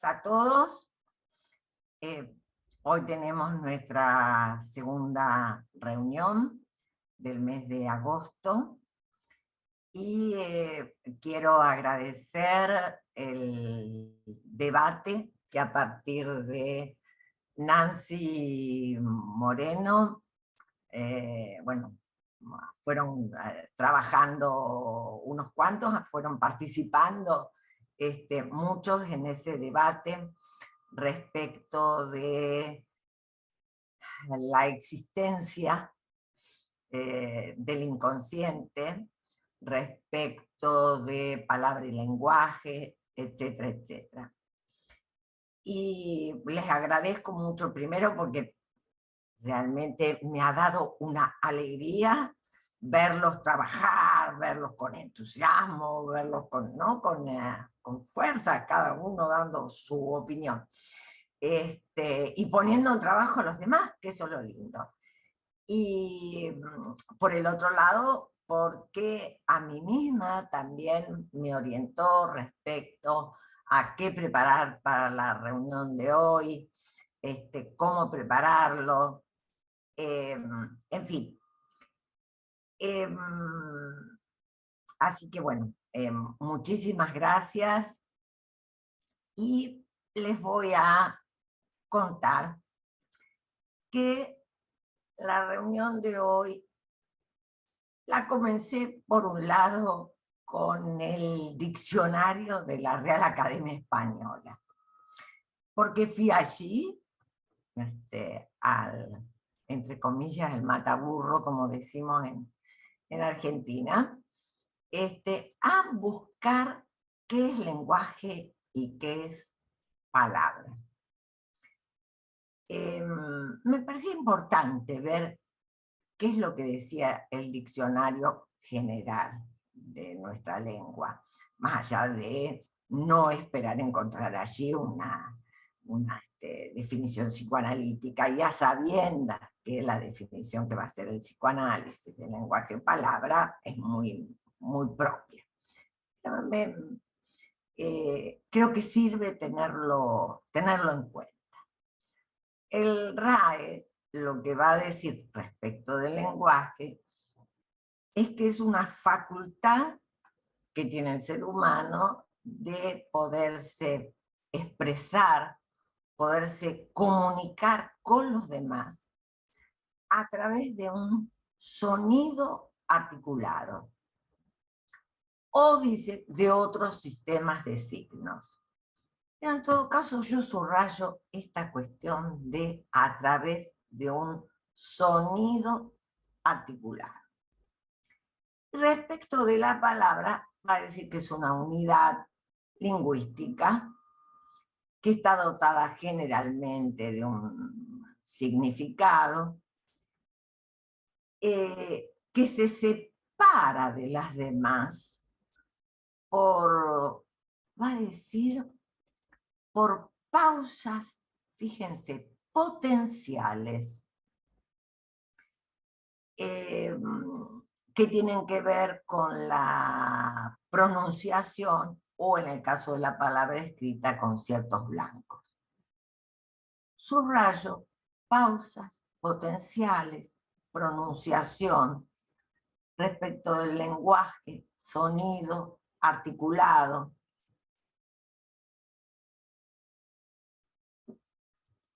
a todos. Hoy tenemos nuestra segunda reunión del mes de agosto y quiero agradecer el debate que a partir de Nancy Moreno, bueno, fueron trabajando unos cuantos, fueron participando muchos en ese debate respecto de la existencia del inconsciente, respecto de palabra y lenguaje, etcétera, etcétera. Y les agradezco mucho primero porque realmente me ha dado una alegría verlos trabajar, verlos con entusiasmo, verlos con fuerza, cada uno dando su opinión. Y poniendo en trabajo a los demás, que eso es lo lindo. Y por el otro lado, porque a mí misma también me orientó respecto a qué preparar para la reunión de hoy, cómo prepararlo, en fin. Así que bueno, muchísimas gracias y les voy a contar que la reunión de hoy la comencé por un lado con el diccionario de la Real Academia Española, porque fui allí, entre comillas, el mataburro, como decimos en Argentina, a buscar qué es lenguaje y qué es palabra. Me parecía importante ver qué es lo que decía el diccionario general de nuestra lengua, más allá de no esperar encontrar allí una definición psicoanalítica, ya sabiendo que la definición que va a ser el psicoanálisis del lenguaje en palabra es muy, muy propia. Creo que sirve tenerlo en cuenta. El RAE lo que va a decir respecto del lenguaje es que es una facultad que tiene el ser humano de poderse expresar, poderse comunicar con los demás a través de un sonido articulado o dice de otros sistemas de signos. En todo caso, yo subrayo esta cuestión de a través de un sonido articulado. Respecto de la palabra, va a decir que es una unidad lingüística que está dotada generalmente de un significado, que se separa de las demás por, va a decir, por pausas, fíjense, potenciales, que tienen que ver con la pronunciación o, en el caso de la palabra escrita, con ciertos blancos. Subrayo, pausas potenciales, pronunciación, respecto del lenguaje, sonido, articulado.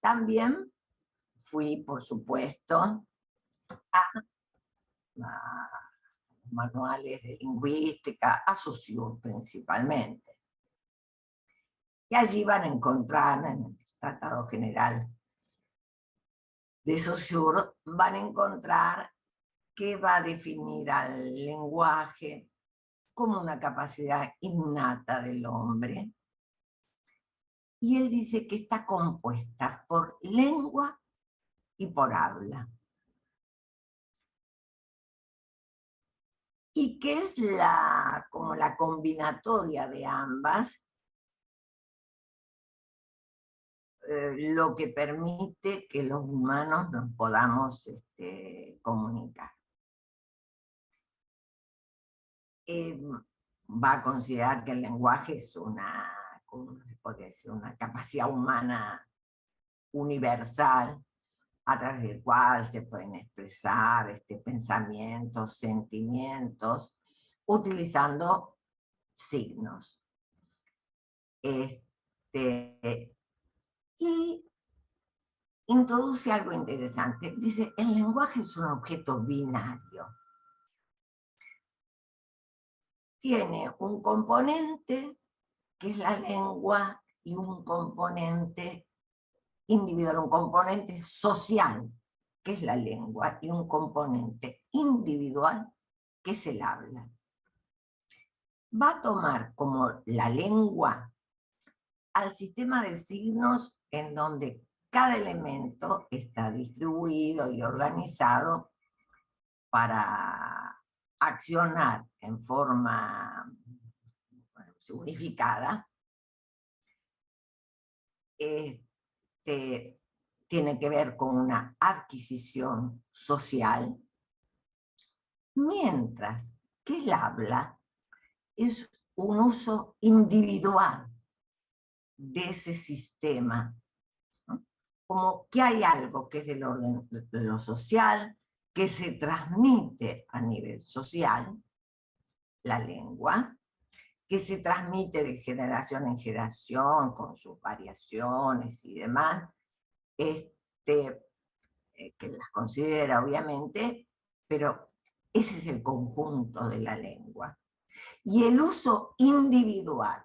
También fui, por supuesto, a manuales de lingüística, a Saussure principalmente. Y allí van a encontrar, en el Tratado General de Saussure, van a encontrar que va a definir al lenguaje como una capacidad innata del hombre. Y él dice que está compuesta por lengua y por habla. Y que es como la combinatoria de ambas lo que permite que los humanos nos podamos comunicar. Va a considerar que el lenguaje es una podría decir, una capacidad humana universal, a través del cual se pueden expresar pensamientos, sentimientos, utilizando signos. Y introduce algo interesante. Dice, el lenguaje es un objeto binario. Tiene un componente, que es la lengua, y un componente individual, un componente social, que es la lengua, y un componente individual, que es el habla. Va a tomar como la lengua al sistema de signos en donde cada elemento está distribuido y organizado para accionar en forma unificada. Tiene que ver con una adquisición social, mientras que el habla es un uso individual de ese sistema, ¿no? Como que hay algo que es del orden de lo social, que se transmite a nivel social, la lengua, que se transmite de generación en generación con sus variaciones y demás, que las considera obviamente, pero ese es el conjunto de la lengua. Y el uso individual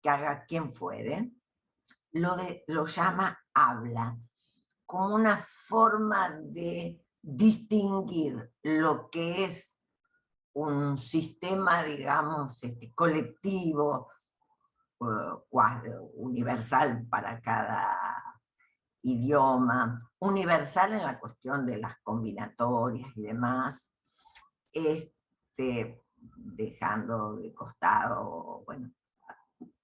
que haga quien fuere, lo llama habla, como una forma de distinguir lo que es un sistema, digamos, colectivo, universal para cada idioma, universal en la cuestión de las combinatorias y demás, dejando de costado, bueno,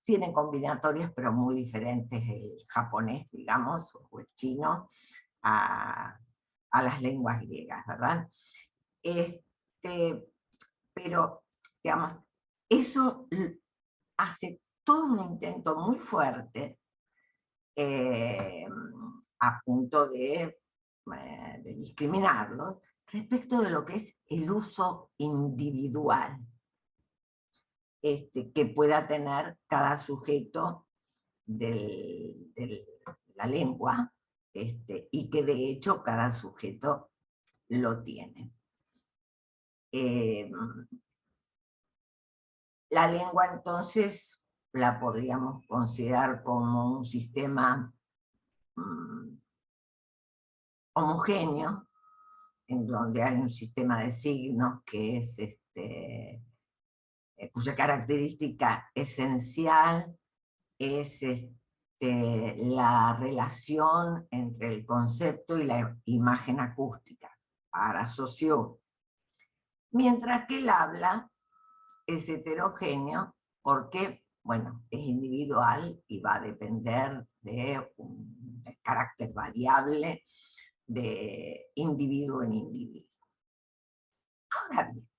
tienen combinatorias pero muy diferentes el japonés, digamos, o el chino, a las lenguas griegas, ¿verdad? Pero, digamos, eso hace todo un intento muy fuerte a punto de discriminarlos respecto de lo que es el uso individual que pueda tener cada sujeto de la lengua, y que de hecho cada sujeto lo tiene. La lengua entonces la podríamos considerar como un sistema homogéneo, en donde hay un sistema de signos que es cuya característica esencial es la relación entre el concepto y la imagen acústica, para Saussure. Mientras que el habla es heterogéneo porque, bueno, es individual y va a depender de un carácter variable de individuo en individuo. Ahora bien,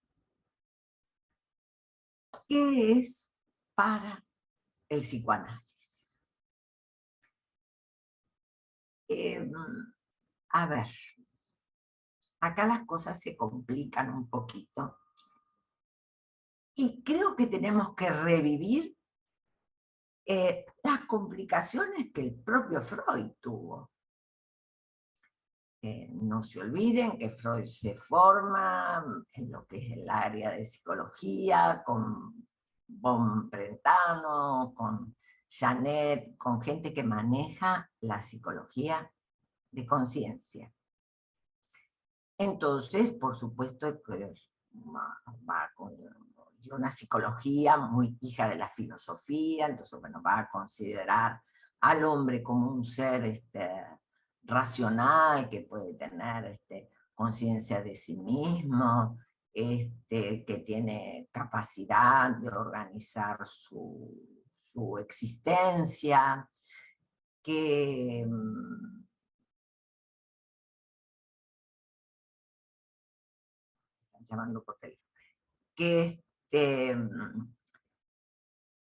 ¿qué es para el psicoanálisis? A ver, acá las cosas se complican un poquito y creo que tenemos que revivir las complicaciones que el propio Freud tuvo. No se olviden que Freud se forma en lo que es el área de psicología, con von Brentano, con Janet, con gente que maneja la psicología de conciencia. Entonces, por supuesto, que va con una psicología muy hija de la filosofía, entonces, bueno, va a considerar al hombre como un ser racional, que puede tener conciencia de sí mismo, que tiene capacidad de organizar su existencia, que están llamando por teléfono, que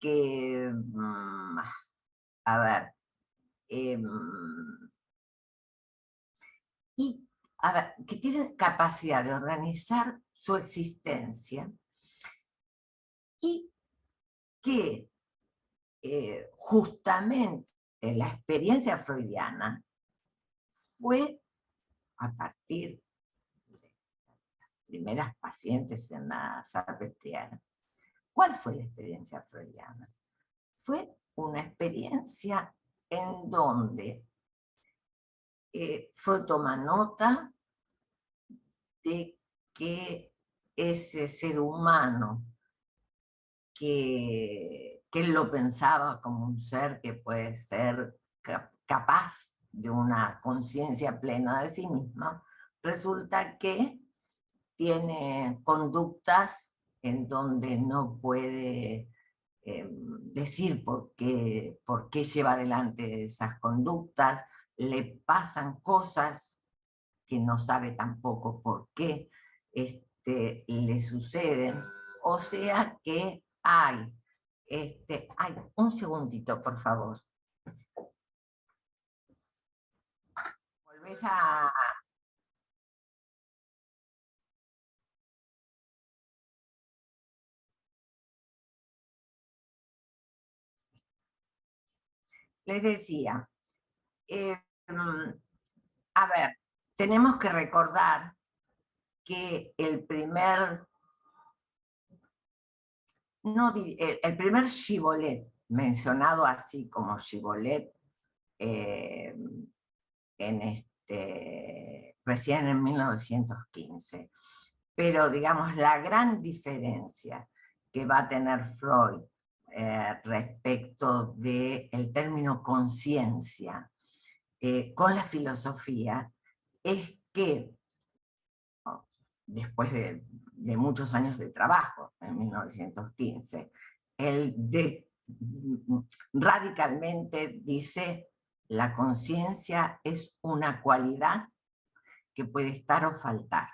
que, a ver, y a ver, que tienen capacidad de organizar su existencia y que justamente la experiencia freudiana fue a partir de las primeras pacientes en la salpetriana. ¿Cuál fue la experiencia freudiana? Fue una experiencia en donde Freud toma nota de que ese ser humano que él lo pensaba como un ser que puede ser capaz de una conciencia plena de sí misma, resulta que tiene conductas en donde no puede decir por qué lleva adelante esas conductas, le pasan cosas que no sabe tampoco por qué le suceden, o sea que hay, un segundito, por favor. Volvés a... Les decía, eh, a ver, tenemos que recordar que el primer, no, el primer Gibolet, mencionado así como Gibolet, recién en 1915. Pero digamos, la gran diferencia que va a tener Freud respecto del término conciencia con la filosofía es que después de muchos años de trabajo, en 1915, él radicalmente dice: la conciencia es una cualidad que puede estar o faltar.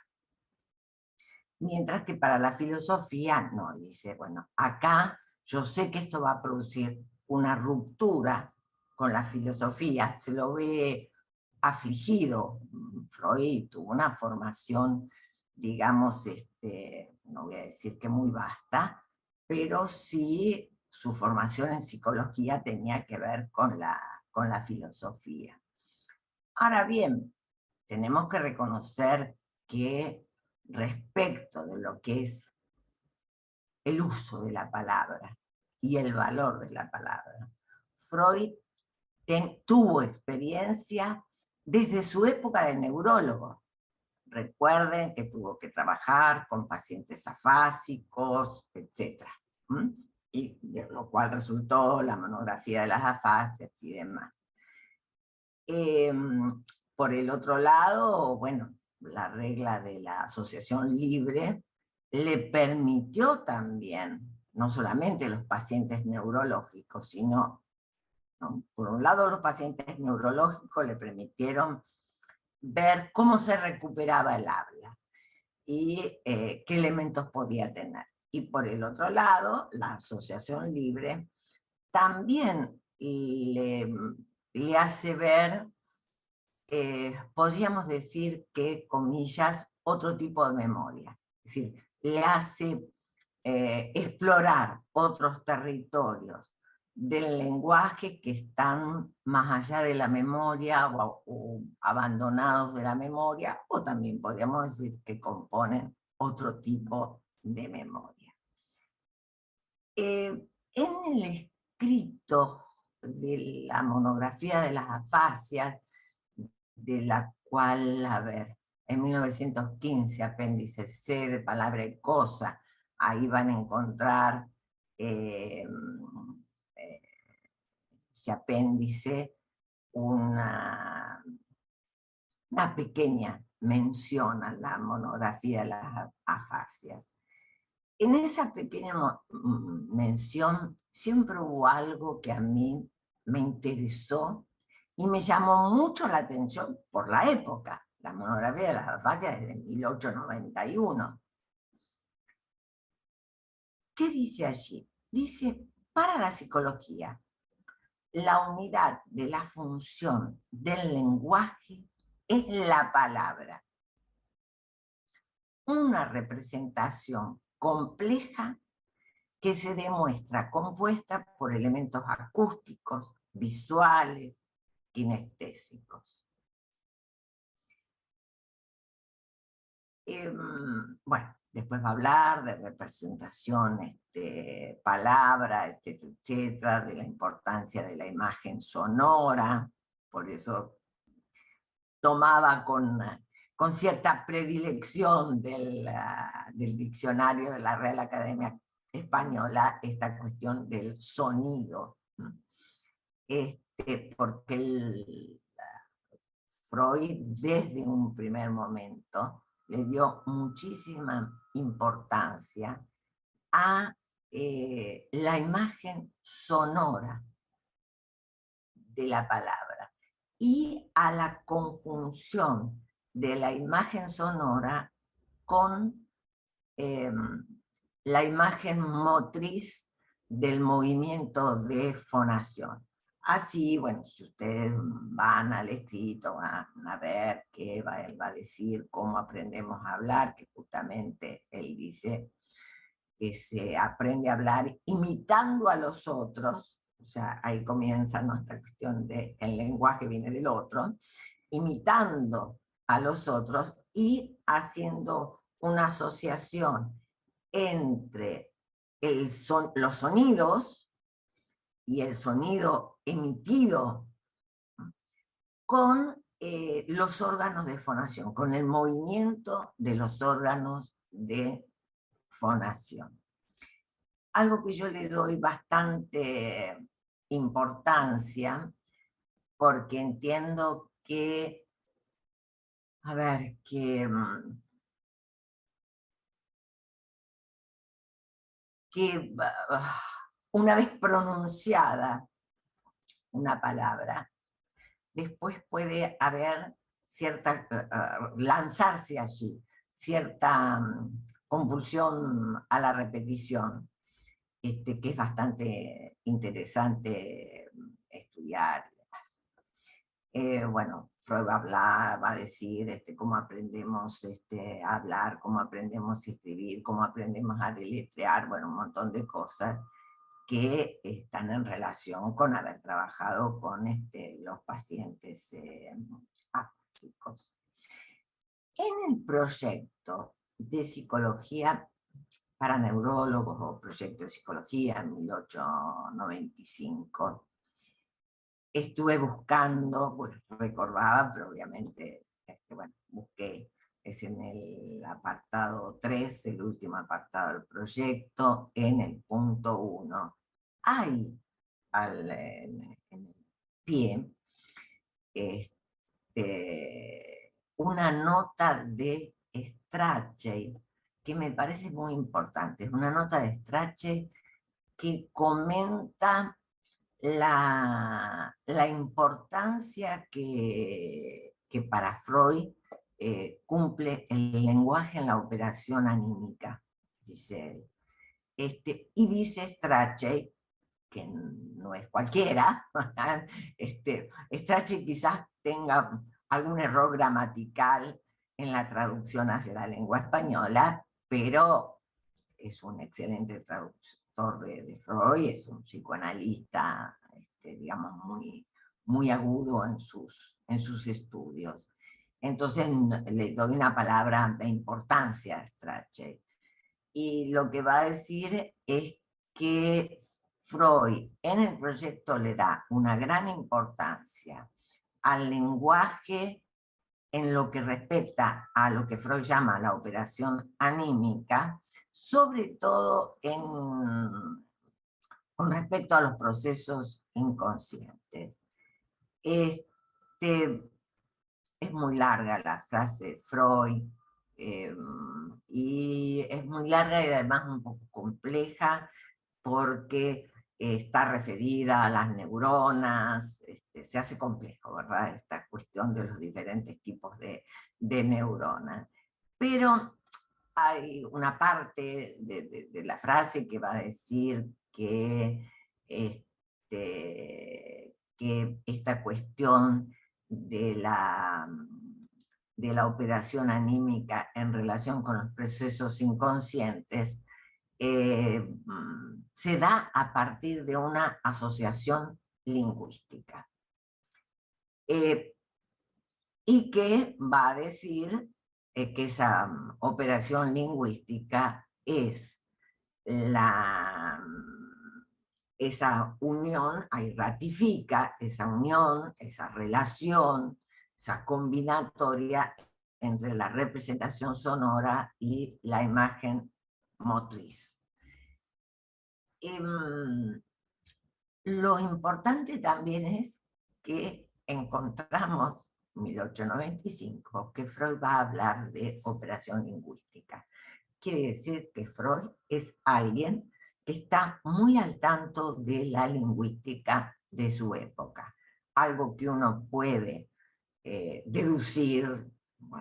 Mientras que para la filosofía no, dice, bueno, acá yo sé que esto va a producir una ruptura con la filosofía, se lo ve afligido. Freud tuvo una formación, digamos, no voy a decir que muy vasta, pero sí su formación en psicología tenía que ver con la filosofía. Ahora bien, tenemos que reconocer que respecto de lo que es el uso de la palabra y el valor de la palabra, Freud tuvo experiencia desde su época de neurólogo. Recuerden que tuvo que trabajar con pacientes afásicos, etc. Y de lo cual resultó la monografía de las afasias y demás. Por el otro lado, bueno, la regla de la asociación libre le permitió también, no solamente los pacientes neurológicos, sino, ¿no? Por un lado los pacientes neurológicos le permitieron ver cómo se recuperaba el habla y qué elementos podía tener. Y por el otro lado, la asociación libre también le hace ver, podríamos decir que, comillas, otro tipo de memoria. Es decir, le hace explorar otros territorios del lenguaje que están más allá de la memoria o abandonados de la memoria, o también podríamos decir que componen otro tipo de memoria. En el escrito de la monografía de las afasias, de la cual, a ver, en 1915, apéndice C de palabra y cosa, ahí van a encontrar ese apéndice una pequeña mención a la monografía de las afasias. En esa pequeña mención siempre hubo algo que a mí me interesó y me llamó mucho la atención por la época. La monografía de las afasias es de 1891. ¿Qué dice allí? Dice Para la psicología, la unidad de la función del lenguaje es la palabra. Una representación compleja que se demuestra compuesta por elementos acústicos, visuales, kinestésicos. Bueno, después va a hablar de representaciones de palabra, etcétera, etcétera, de la importancia de la imagen sonora, por eso tomaba con cierta predilección del diccionario de la Real Academia Española esta cuestión del sonido. Porque Freud desde un primer momento le dio muchísima importancia a la imagen sonora de la palabra y a la conjunción de la imagen sonora con la imagen motriz del movimiento de fonación. Así, bueno, si ustedes van al escrito, van a ver que él va a decir cómo aprendemos a hablar, que justamente él dice que se aprende a hablar imitando a los otros, o sea, ahí comienza nuestra cuestión de el lenguaje viene del otro, imitando a los otros y haciendo una asociación entre los sonidos y el sonido emitido con los órganos de fonación, con el movimiento de los órganos de fonación. Algo que yo le doy bastante importancia, porque entiendo que, a ver, que una vez pronunciada una palabra, después puede haber cierta, lanzarse allí, cierta compulsión a la repetición, que es bastante interesante estudiar y demás. Bueno, Freud va a decir cómo aprendemos a hablar, cómo aprendemos a escribir, cómo aprendemos a deletrear, bueno, un montón de cosas que están en relación con haber trabajado con los pacientes afásicos. En el proyecto de psicología para neurólogos o proyecto de psicología en 1895, estuve buscando, pues recordaba, pero obviamente bueno, busqué, es en el apartado 3, el último apartado del proyecto, en el punto 1. Hay en el pie una nota de Strachey que me parece muy importante. Es una nota de Strachey que comenta la importancia que para Freud cumple el lenguaje en la operación anímica, dice él. Y dice Strachey, que no es cualquiera, Strachey quizás tenga algún error gramatical en la traducción hacia la lengua española, pero es un excelente traductor de Freud, es un psicoanalista, digamos, muy agudo en sus estudios. Entonces le doy una palabra de importancia a Strachey. Y lo que va a decir es que Freud en el proyecto le da una gran importancia al lenguaje en lo que respecta a lo que Freud llama la operación anímica, sobre todo con respecto a los procesos inconscientes. Es muy larga la frase de Freud, y es muy larga y además un poco compleja, porque está referida a las neuronas, se hace complejo, ¿verdad? Esta cuestión de los diferentes tipos de neuronas. Pero hay una parte de la frase que va a decir que que esta cuestión de la operación anímica en relación con los procesos inconscientes se da a partir de una asociación lingüística. Y que va a decir que esa operación lingüística es esa unión, ahí ratifica esa unión, esa relación, esa combinatoria entre la representación sonora y la imagen motriz. Lo importante también es que encontramos en 1895 que Freud va a hablar de operación lingüística. Quiere decir que Freud es alguien que está muy al tanto de la lingüística de su época, algo que uno puede deducir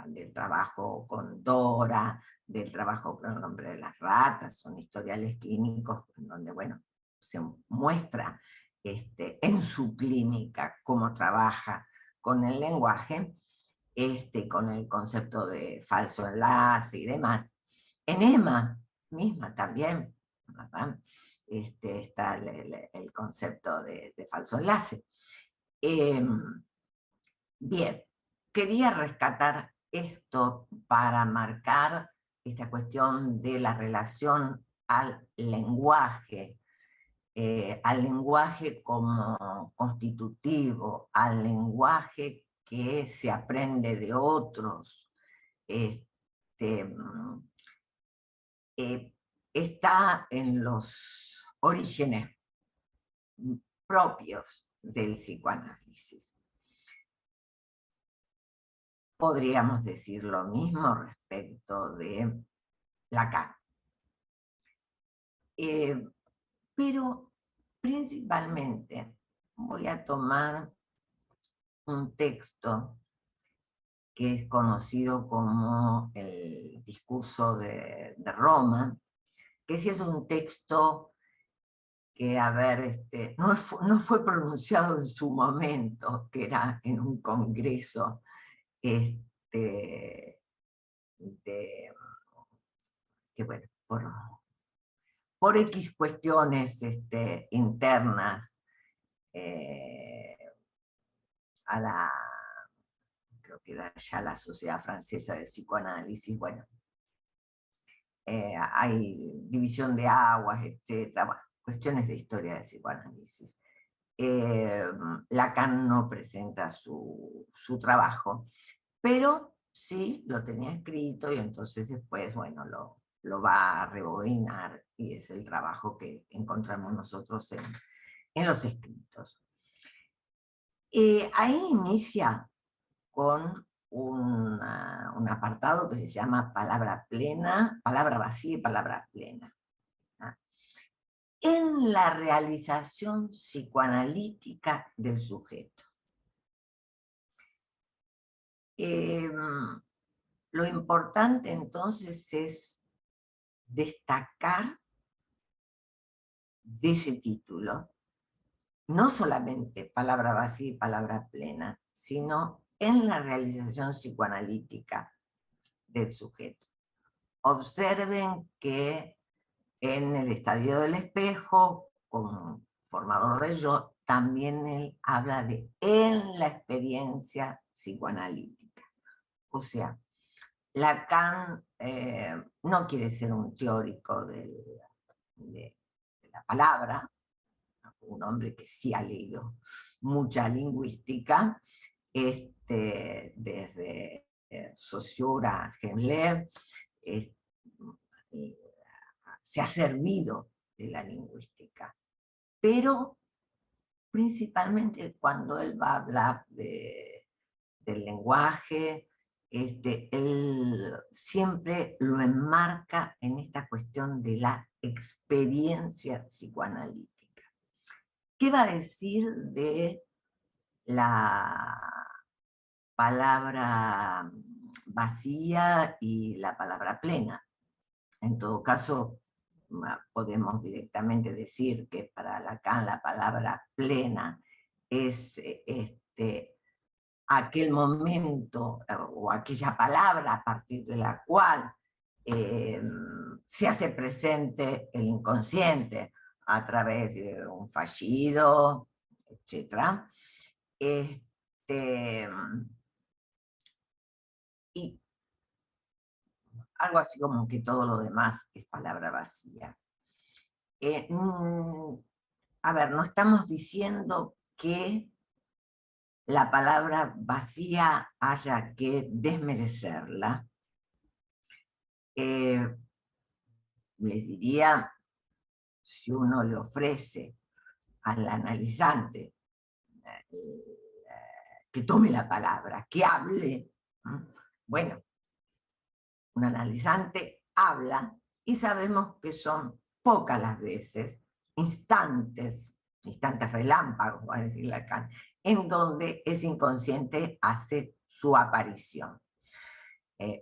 del trabajo con Dora, del trabajo con el nombre de las ratas, son historiales clínicos en donde, bueno, se muestra en su clínica cómo trabaja con el lenguaje, con el concepto de falso enlace y demás. En Emma misma también, ¿verdad? Está el concepto de falso enlace. Bien, quería rescatar esto para marcar esta cuestión de la relación al lenguaje como constitutivo, al lenguaje que se aprende de otros. Está en los orígenes propios del psicoanálisis. Podríamos decir lo mismo respecto de Lacan. Pero principalmente voy a tomar un texto que es conocido como el discurso de Roma, que sí es un texto que, a ver, no fue pronunciado en su momento, que era en un congreso que bueno, por X cuestiones internas creo que era ya la Sociedad Francesa de Psicoanálisis, bueno, hay división de aguas, etcétera, bueno, cuestiones de historia del psicoanálisis. Lacan no presenta su trabajo, pero sí lo tenía escrito y entonces después, bueno, lo va a rebobinar y es el trabajo que encontramos nosotros en los escritos. Ahí inicia con un apartado que se llama palabra plena, palabra vacía y palabra plena. En la realización psicoanalítica del sujeto. Lo importante entonces es destacar de ese título, no solamente palabra vacía y palabra plena, sino en la realización psicoanalítica del sujeto. Observen que en el estadio del espejo, como formador del yo, también él habla de en la experiencia psicoanalítica. O sea, Lacan no quiere ser un teórico de la palabra, un hombre que sí ha leído mucha lingüística, desde Saussure, Gemler, se ha servido de la lingüística, pero principalmente cuando él va a hablar del lenguaje, él siempre lo enmarca en esta cuestión de la experiencia psicoanalítica. ¿Qué va a decir de la palabra vacía y la palabra plena? En todo caso, podemos directamente decir que para Lacan la palabra plena es aquel momento o aquella palabra a partir de la cual se hace presente el inconsciente a través de un fallido, etc. Y algo así como que todo lo demás es palabra vacía. A ver, no estamos diciendo que la palabra vacía haya que desmerecerla. Les diría, si uno le ofrece al analizante que tome la palabra, que hable, bueno, un analizante habla y sabemos que son pocas las veces, instantes relámpagos, va a decir Lacan, en donde ese inconsciente hace su aparición.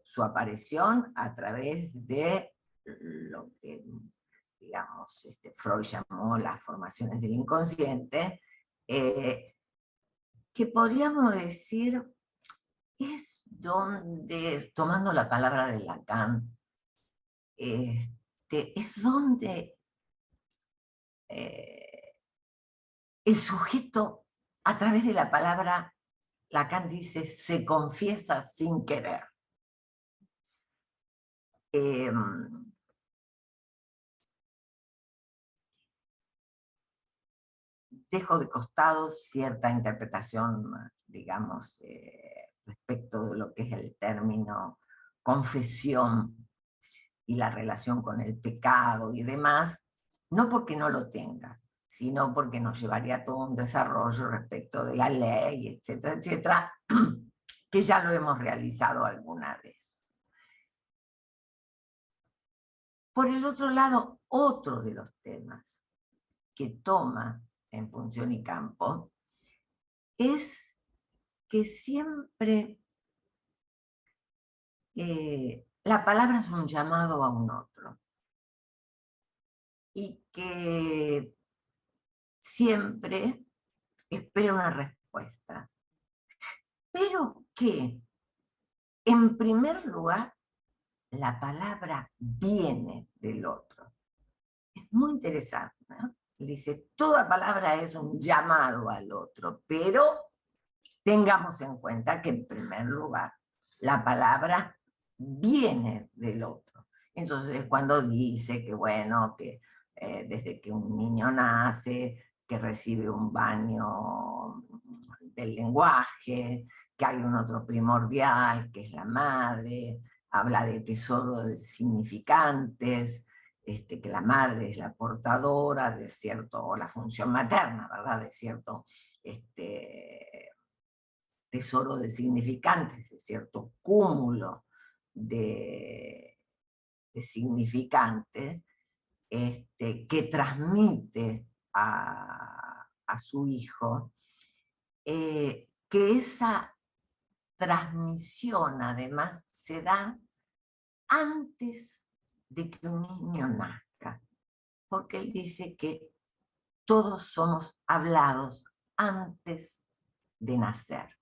Su aparición a través de lo que, digamos, Freud llamó las formaciones del inconsciente, que podríamos decir es donde, tomando la palabra de Lacan, es donde el sujeto, a través de la palabra, Lacan dice, se confiesa sin querer. Dejo de costado cierta interpretación, digamos, respecto de lo que es el término confesión y la relación con el pecado y demás, no porque no lo tenga, sino porque nos llevaría a todo un desarrollo respecto de la ley, etcétera, etcétera, que ya lo hemos realizado alguna vez. Por el otro lado, otro de los temas que toma en Función y Campo es que siempre la palabra es un llamado a un otro y que siempre espera una respuesta, pero que en primer lugar la palabra viene del otro. Es muy interesante, ¿no? Dice, toda palabra es un llamado al otro, pero tengamos en cuenta que en primer lugar la palabra viene del otro. Entonces cuando dice que bueno, que desde que un niño nace, que recibe un baño del lenguaje, que hay un otro primordial, que es la madre, habla de tesoro de significantes, que la madre es la portadora de cierto, o la función materna, ¿verdad? De cierto tesoro de significantes, de cierto cúmulo de significantes, que transmite a su hijo, que esa transmisión además se da antes de que un niño nazca, porque él dice que todos somos hablados antes de nacer.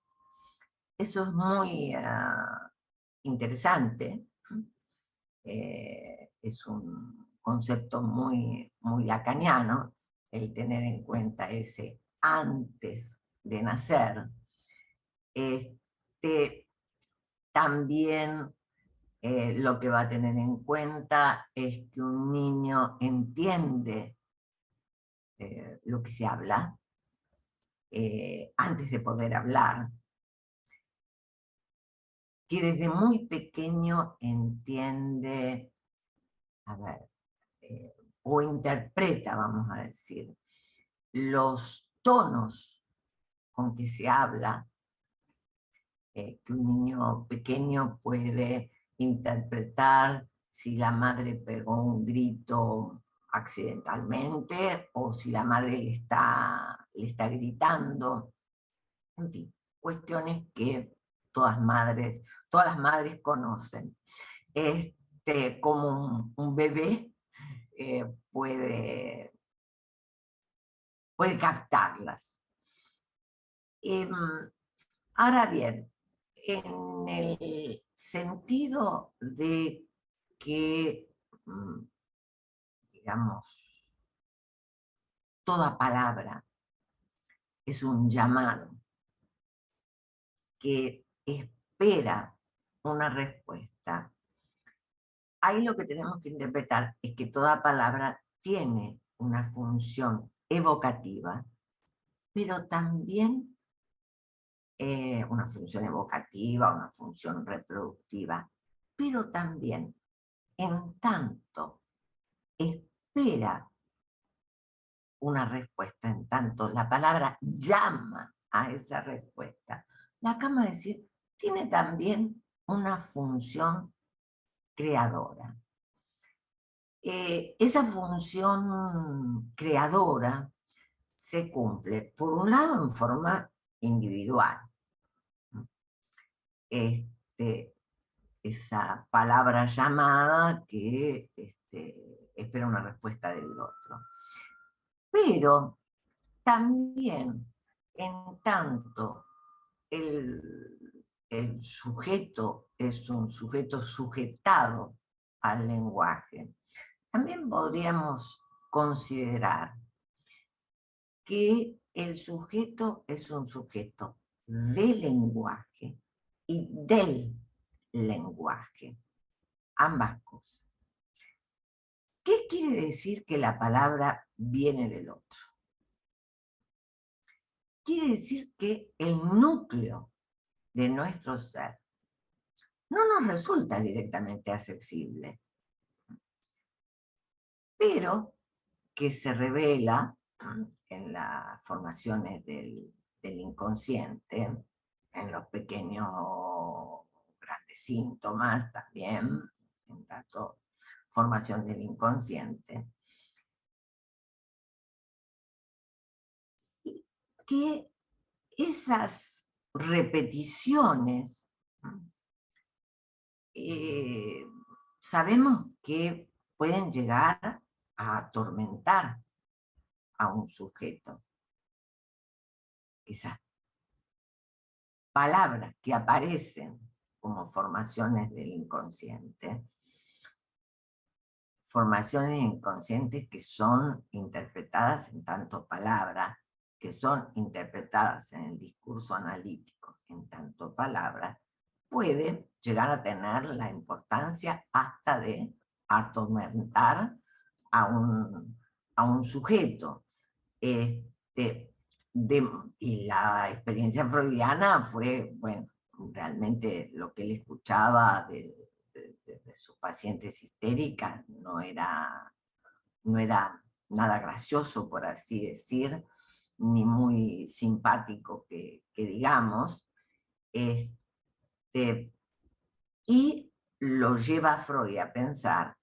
Eso es muy interesante. Es un concepto muy, muy lacaniano, el tener en cuenta ese antes de nacer. También lo que va a tener en cuenta es que un niño entiende lo que se habla antes de poder hablar, que desde muy pequeño entiende, a ver, o interpreta, vamos a decir, los tonos con que se habla, que un niño pequeño puede interpretar si la madre pegó un grito accidentalmente o si la madre le está gritando. En fin, cuestiones que todas las madres conocen. Como un bebé puede captarlas. Ahora bien, en el sentido de que, digamos, toda palabra es un llamado que espera una respuesta, ahí lo que tenemos que interpretar es que toda palabra tiene una función evocativa, pero también una función evocativa, una función reproductiva, pero también, en tanto espera una respuesta, en tanto la palabra llama a esa respuesta, la acabamos de decir, tiene también una función creadora. Esa función creadora se cumple, por un lado, en forma individual. Esa palabra llamada que espera una respuesta del otro. Pero también, en tanto el sujeto es un sujeto sujetado al lenguaje, también podríamos considerar que el sujeto es un sujeto de lenguaje y del lenguaje, ambas cosas. ¿Qué quiere decir que la palabra viene del otro? Quiere decir que el núcleo de nuestro ser no nos resulta directamente accesible, pero que se revela en las formaciones del inconsciente, en los pequeños grandes síntomas también, en tanto formación del inconsciente, que esas repeticiones sabemos que pueden llegar a atormentar a un sujeto. Esas palabras que aparecen como formaciones del inconsciente, formaciones inconscientes que son interpretadas en tanto palabras, que son interpretadas en el discurso analítico en tanto palabras, puede llegar a tener la importancia hasta de atormentar a un sujeto. Y la experiencia freudiana fue, bueno, realmente lo que él escuchaba de sus pacientes histéricas no era nada gracioso, por así decir, ni muy simpático que digamos, y lo lleva a Freud a pensar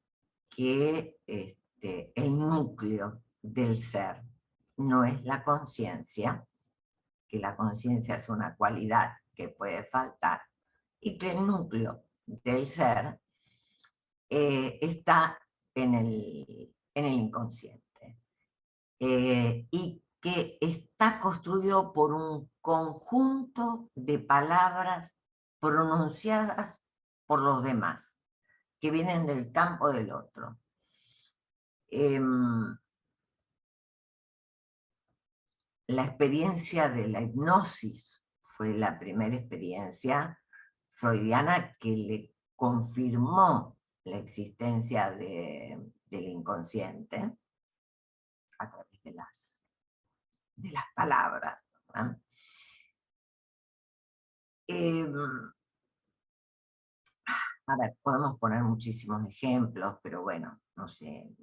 que el núcleo del ser no es la conciencia, que la conciencia es una cualidad que puede faltar, y que el núcleo del ser está en el inconsciente, y que está construido por un conjunto de palabras pronunciadas por los demás, que vienen del campo del otro. La experiencia de la hipnosis fue la primera experiencia freudiana que le confirmó la existencia del inconsciente a través de las palabras, ¿verdad? A ver, podemos poner muchísimos ejemplos, pero bueno, no sé,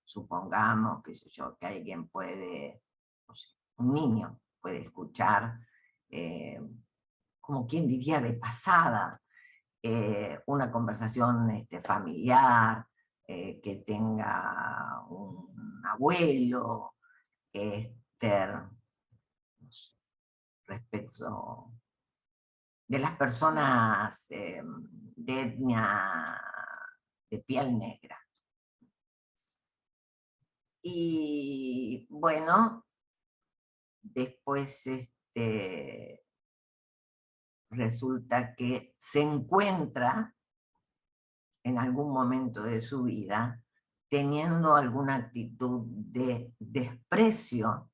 supongamos, qué sé yo, que alguien puede, no sé, un niño puede escuchar, como quien diría de pasada, una conversación familiar, que tenga un abuelo, no sé, respecto de las personas de etnia de piel negra. Y bueno, después resulta que se encuentra en algún momento de su vida teniendo alguna actitud de desprecio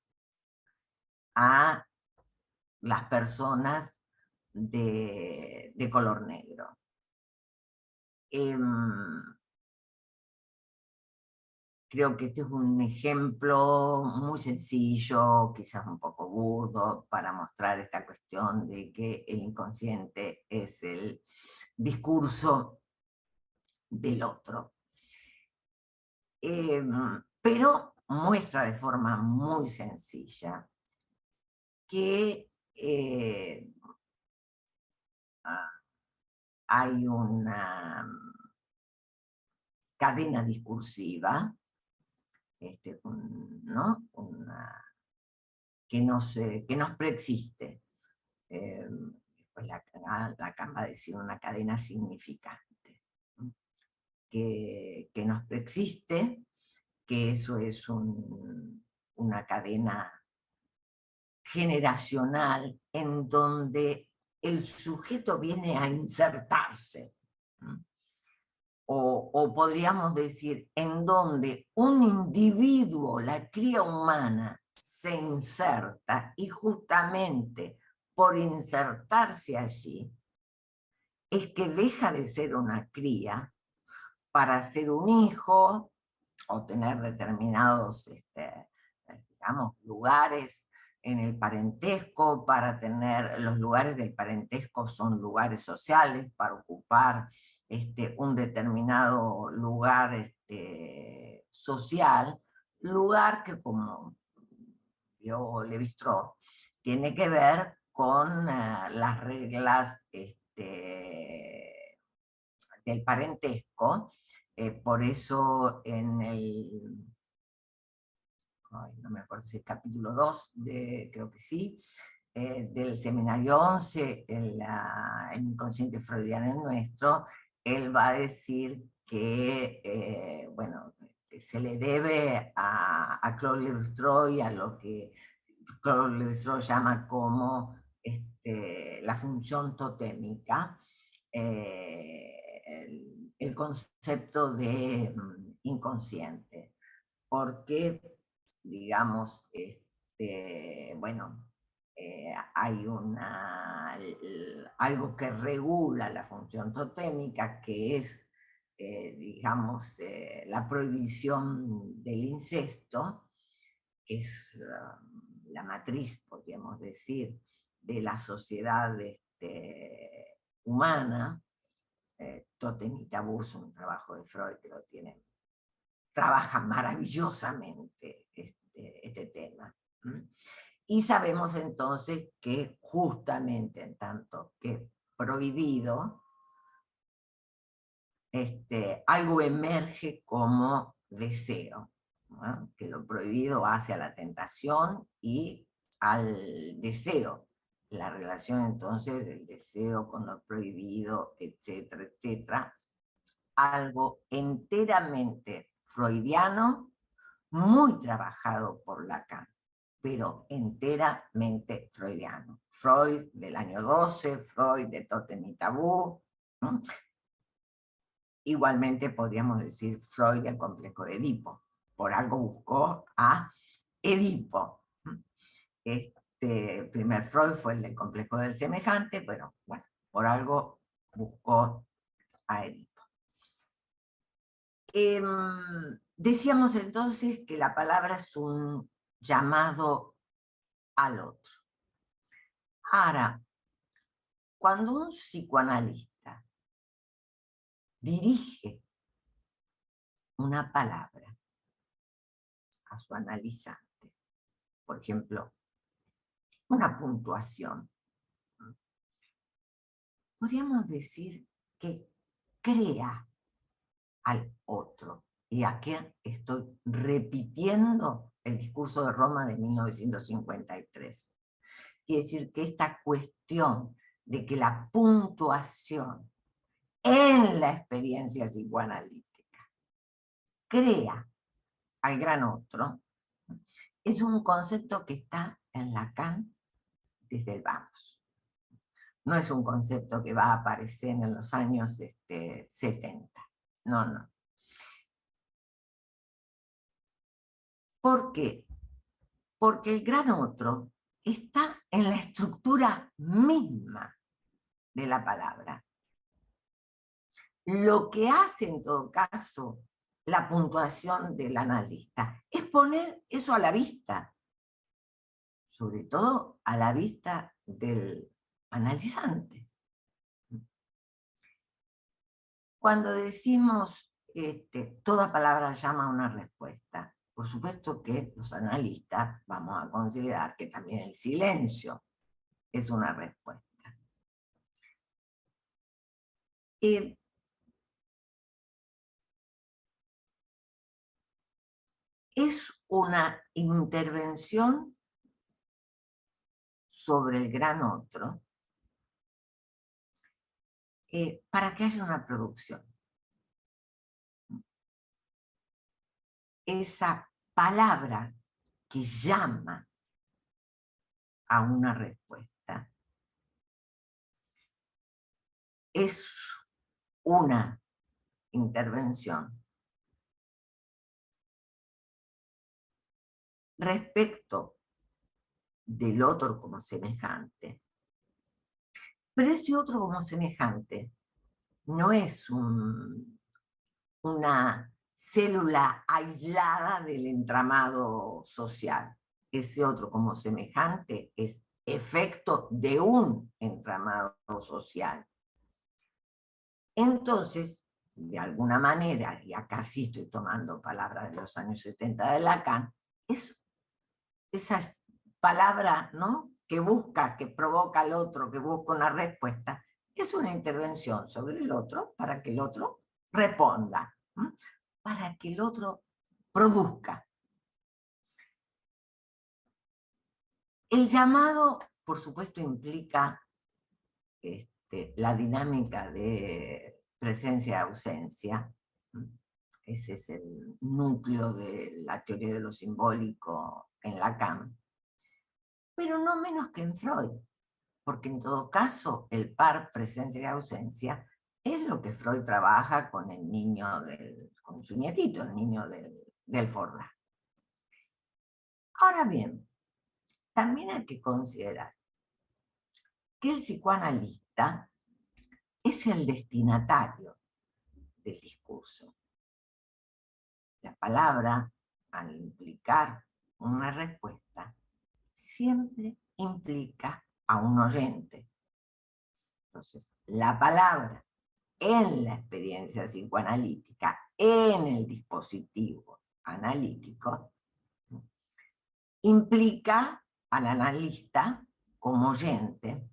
a las personas de color negro. Creo que este es un ejemplo muy sencillo, quizás un poco burdo, para mostrar esta cuestión de que el inconsciente es el discurso del otro. Pero muestra de forma muy sencilla que hay una cadena discursiva, ¿no? Que nos preexiste. Pues Lacan va a decir una cadena significante, ¿no? que nos preexiste, que eso es una cadena generacional en donde el sujeto viene a insertarse. O podríamos decir, en donde un individuo, la cría humana, se inserta y justamente por insertarse allí, es que deja de ser una cría para ser un hijo o tener determinados, digamos, lugares en el parentesco. Para tener los lugares del parentesco son lugares sociales, para ocupar un determinado lugar social, lugar que, como vio Lévi-Strauss, tiene que ver con las reglas del parentesco. Por eso en no me acuerdo si es capítulo 2, creo que sí, del seminario 11, el inconsciente freudiano es nuestro, él va a decir que, bueno, que se le debe a Claude Lévi-Strauss a lo que Claude Lévi-Strauss llama como la función totémica, el concepto de inconsciente, porque, digamos, bueno, hay algo que regula la función totémica, que es, digamos, la prohibición del incesto, que es la matriz, podríamos decir, de la sociedad humana. Totem y Tabú es un trabajo de Freud que lo tiene, trabaja maravillosamente este tema. Y sabemos entonces que justamente en tanto que prohibido, algo emerge como deseo, ¿no? Que lo prohibido hace a la tentación y al deseo. La relación entonces del deseo con lo prohibido, etcétera, etcétera. Algo enteramente freudiano, muy trabajado por Lacan, pero enteramente freudiano. Freud del año 12, Freud de Totem y Tabú. Igualmente podríamos decir Freud del complejo de Edipo. Por algo buscó a Edipo. Primer Freud fue el del complejo del semejante, pero bueno, por algo buscó a Edipo. Decíamos entonces que la palabra es un llamado al otro. Ahora, cuando un psicoanalista dirige una palabra a su analizante, por ejemplo, una puntuación, podríamos decir que crea al otro. Y aquí estoy repitiendo el discurso de Roma de 1953. Quiere decir que esta cuestión de que la puntuación en la experiencia psicoanalítica crea al gran otro, es un concepto que está en Lacan desde el vamos. No es un concepto que va a aparecer en los años 70. No, no. ¿Por qué? Porque el gran otro está en la estructura misma de la palabra. Lo que hace en todo caso la puntuación del analista es poner eso a la vista, sobre todo a la vista del analizante. Cuando decimos toda palabra llama a una respuesta, por supuesto que los analistas vamos a considerar que también el silencio es una respuesta. Es una intervención sobre el gran otro para que haya una producción. Esa palabra que llama a una respuesta es una intervención respecto del otro como semejante. Pero ese otro como semejante no es una célula aislada del entramado social. Ese otro como semejante es efecto de un entramado social. Entonces, de alguna manera, y acá sí estoy tomando palabras de los años 70 de Lacan, es esa palabra, ¿no?, que busca, que provoca al otro, que busca una respuesta, es una intervención sobre el otro para que el otro responda, ¿m? Para que el otro produzca. El llamado, por supuesto, implica la dinámica de presencia-ausencia. Ese es el núcleo de la teoría de lo simbólico en Lacan. Pero no menos que en Freud, porque en todo caso el par presencia y ausencia es lo que Freud trabaja con el niño, con su nietito, el niño del Forlán. Ahora bien, también hay que considerar que el psicoanalista es el destinatario del discurso. La palabra, al implicar una respuesta, siempre implica a un oyente. Entonces, la palabra en la experiencia psicoanalítica, en el dispositivo analítico, implica al analista como oyente.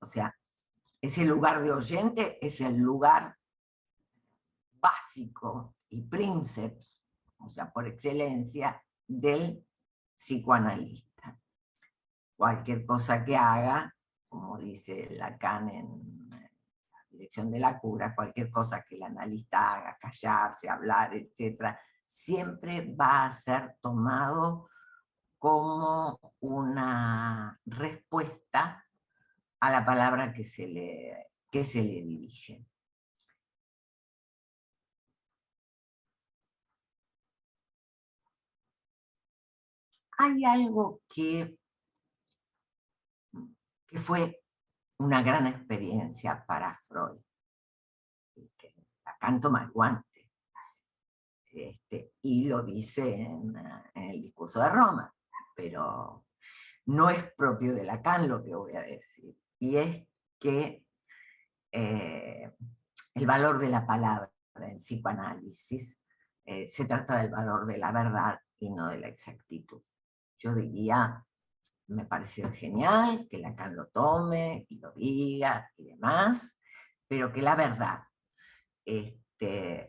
O sea, ese lugar de oyente es el lugar básico y princeps, o sea, por excelencia, del psicoanalista. Cualquier cosa que haga, como dice Lacan en La dirección de la cura, cualquier cosa que el analista haga, callarse, hablar, etc., siempre va a ser tomado como una respuesta a la palabra que se le dirige. Hay algo que fue una gran experiencia para Freud, que Lacan toma el guante, y lo dice en el discurso de Roma, pero no es propio de Lacan lo que voy a decir, y es que el valor de la palabra en psicoanálisis se trata del valor de la verdad y no de la exactitud. Yo diría, me pareció genial que Lacan lo tome y lo diga y demás, pero que la verdad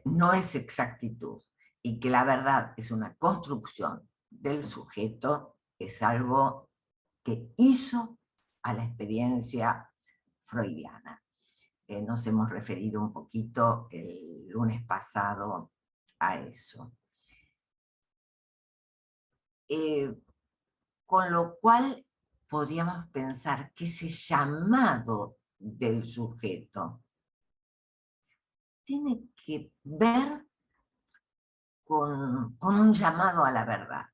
no es exactitud y que la verdad es una construcción del sujeto, es algo que hizo a la experiencia freudiana. Nos hemos referido un poquito el lunes pasado a eso. Con lo cual podríamos pensar que ese llamado del sujeto tiene que ver con un llamado a la verdad.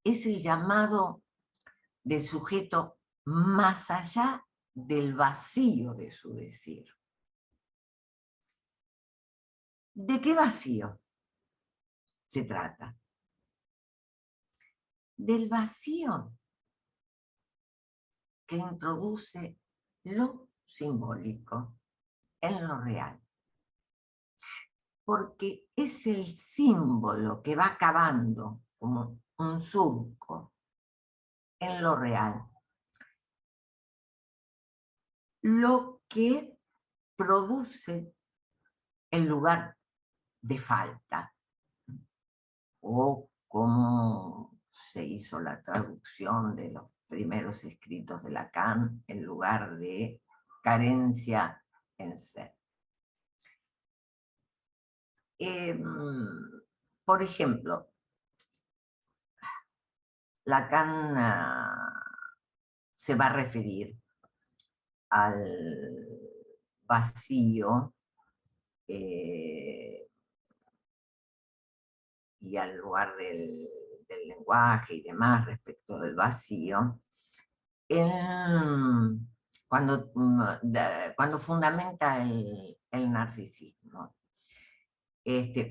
Es el llamado del sujeto más allá del vacío de su decir. ¿De qué vacío se trata? Del vacío que introduce lo simbólico en lo real. Porque es el símbolo que va cavando como un surco en lo real, lo que produce el lugar de falta, o como se hizo la traducción de los primeros escritos de Lacan, el lugar de carencia en ser. Por ejemplo, Lacan se va a referir al vacío y al lugar del lenguaje y demás respecto del vacío, cuando fundamenta el narcisismo.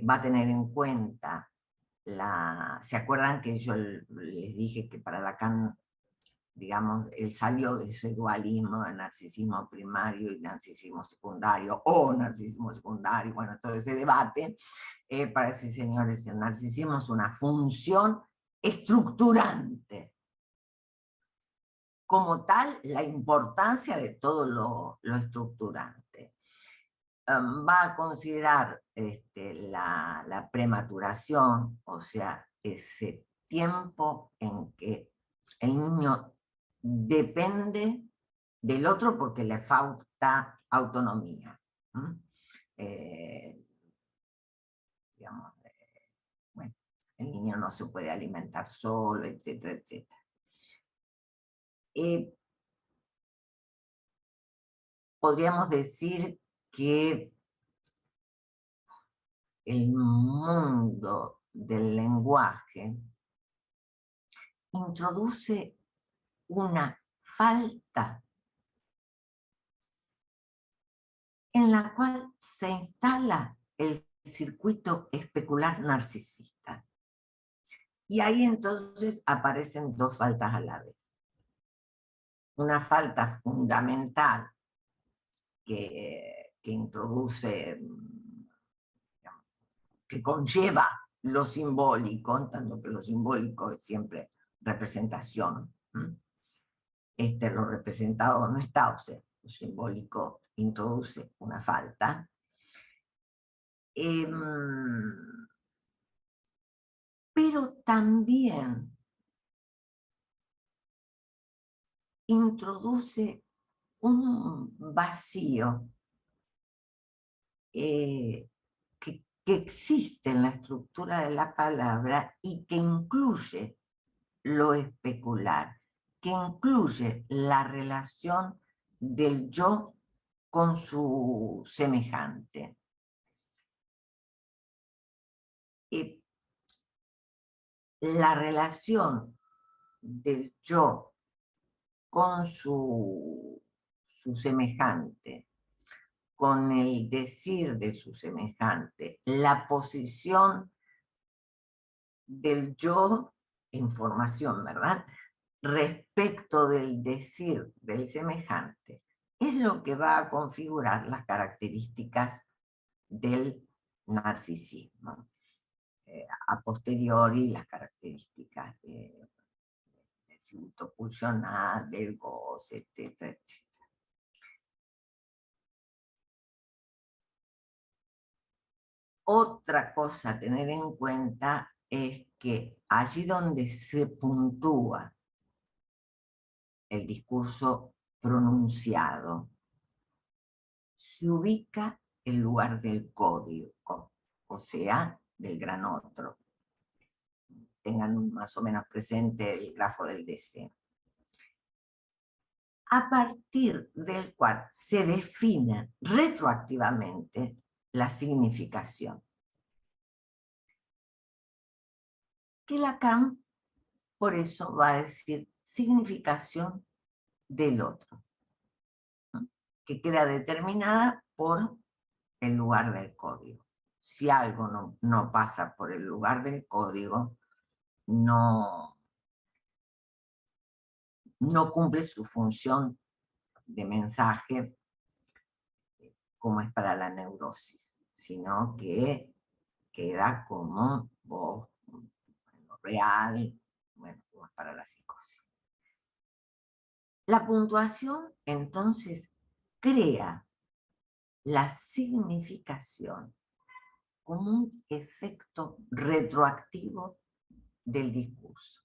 Va a tener en cuenta ¿se acuerdan que yo les dije que para Lacan, digamos, él salió de ese dualismo de narcisismo primario y narcisismo secundario, o narcisismo secundario, bueno, todo ese debate, para ese señor el narcisismo es una función estructurante. Como tal, la importancia de todo lo estructurante. Va a considerar la prematuración, o sea, ese tiempo en que el niño depende del otro porque le falta autonomía. Digamos, bueno, el niño no se puede alimentar solo, etcétera, etcétera. Podríamos decir que el mundo del lenguaje introduce una falta en la cual se instala el circuito especular narcisista. Y ahí entonces aparecen dos faltas a la vez. Una falta fundamental que introduce, que conlleva lo simbólico, tanto que lo simbólico es siempre representación. Lo representado no está, o sea, lo simbólico introduce una falta. Pero también introduce un vacío que existe en la estructura de la palabra y que incluye lo especular, que incluye la relación del yo con su semejante. La relación del yo con su semejante, con el decir de su semejante, la posición del yo en formación, ¿verdad?, respecto del decir del semejante, es lo que va a configurar las características del narcisismo. A posteriori, las características del circuito pulsional, del goce, etcétera, etcétera. Otra cosa a tener en cuenta es que allí donde se puntúa el discurso pronunciado, se ubica el lugar del código, o sea, del gran otro, tengan más o menos presente el grafo del deseo. A partir del cual se define retroactivamente la significación. Que Lacan, por eso, va a decir significación del otro, ¿no? Que queda determinada por el lugar del código. Si algo no pasa por el lugar del código, no cumple su función de mensaje como es para la neurosis, sino que queda como voz real, bueno, como es para la psicosis. La puntuación, entonces, crea la significación como un efecto retroactivo del discurso.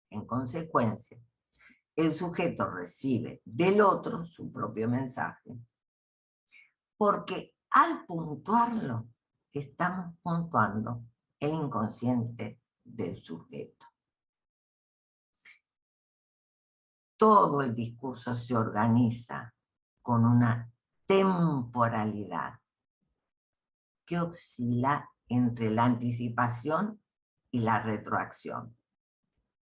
En consecuencia, el sujeto recibe del otro su propio mensaje, porque al puntuarlo, estamos puntuando el inconsciente del sujeto. Todo el discurso se organiza con una temporalidad que oscila entre la anticipación y la retroacción.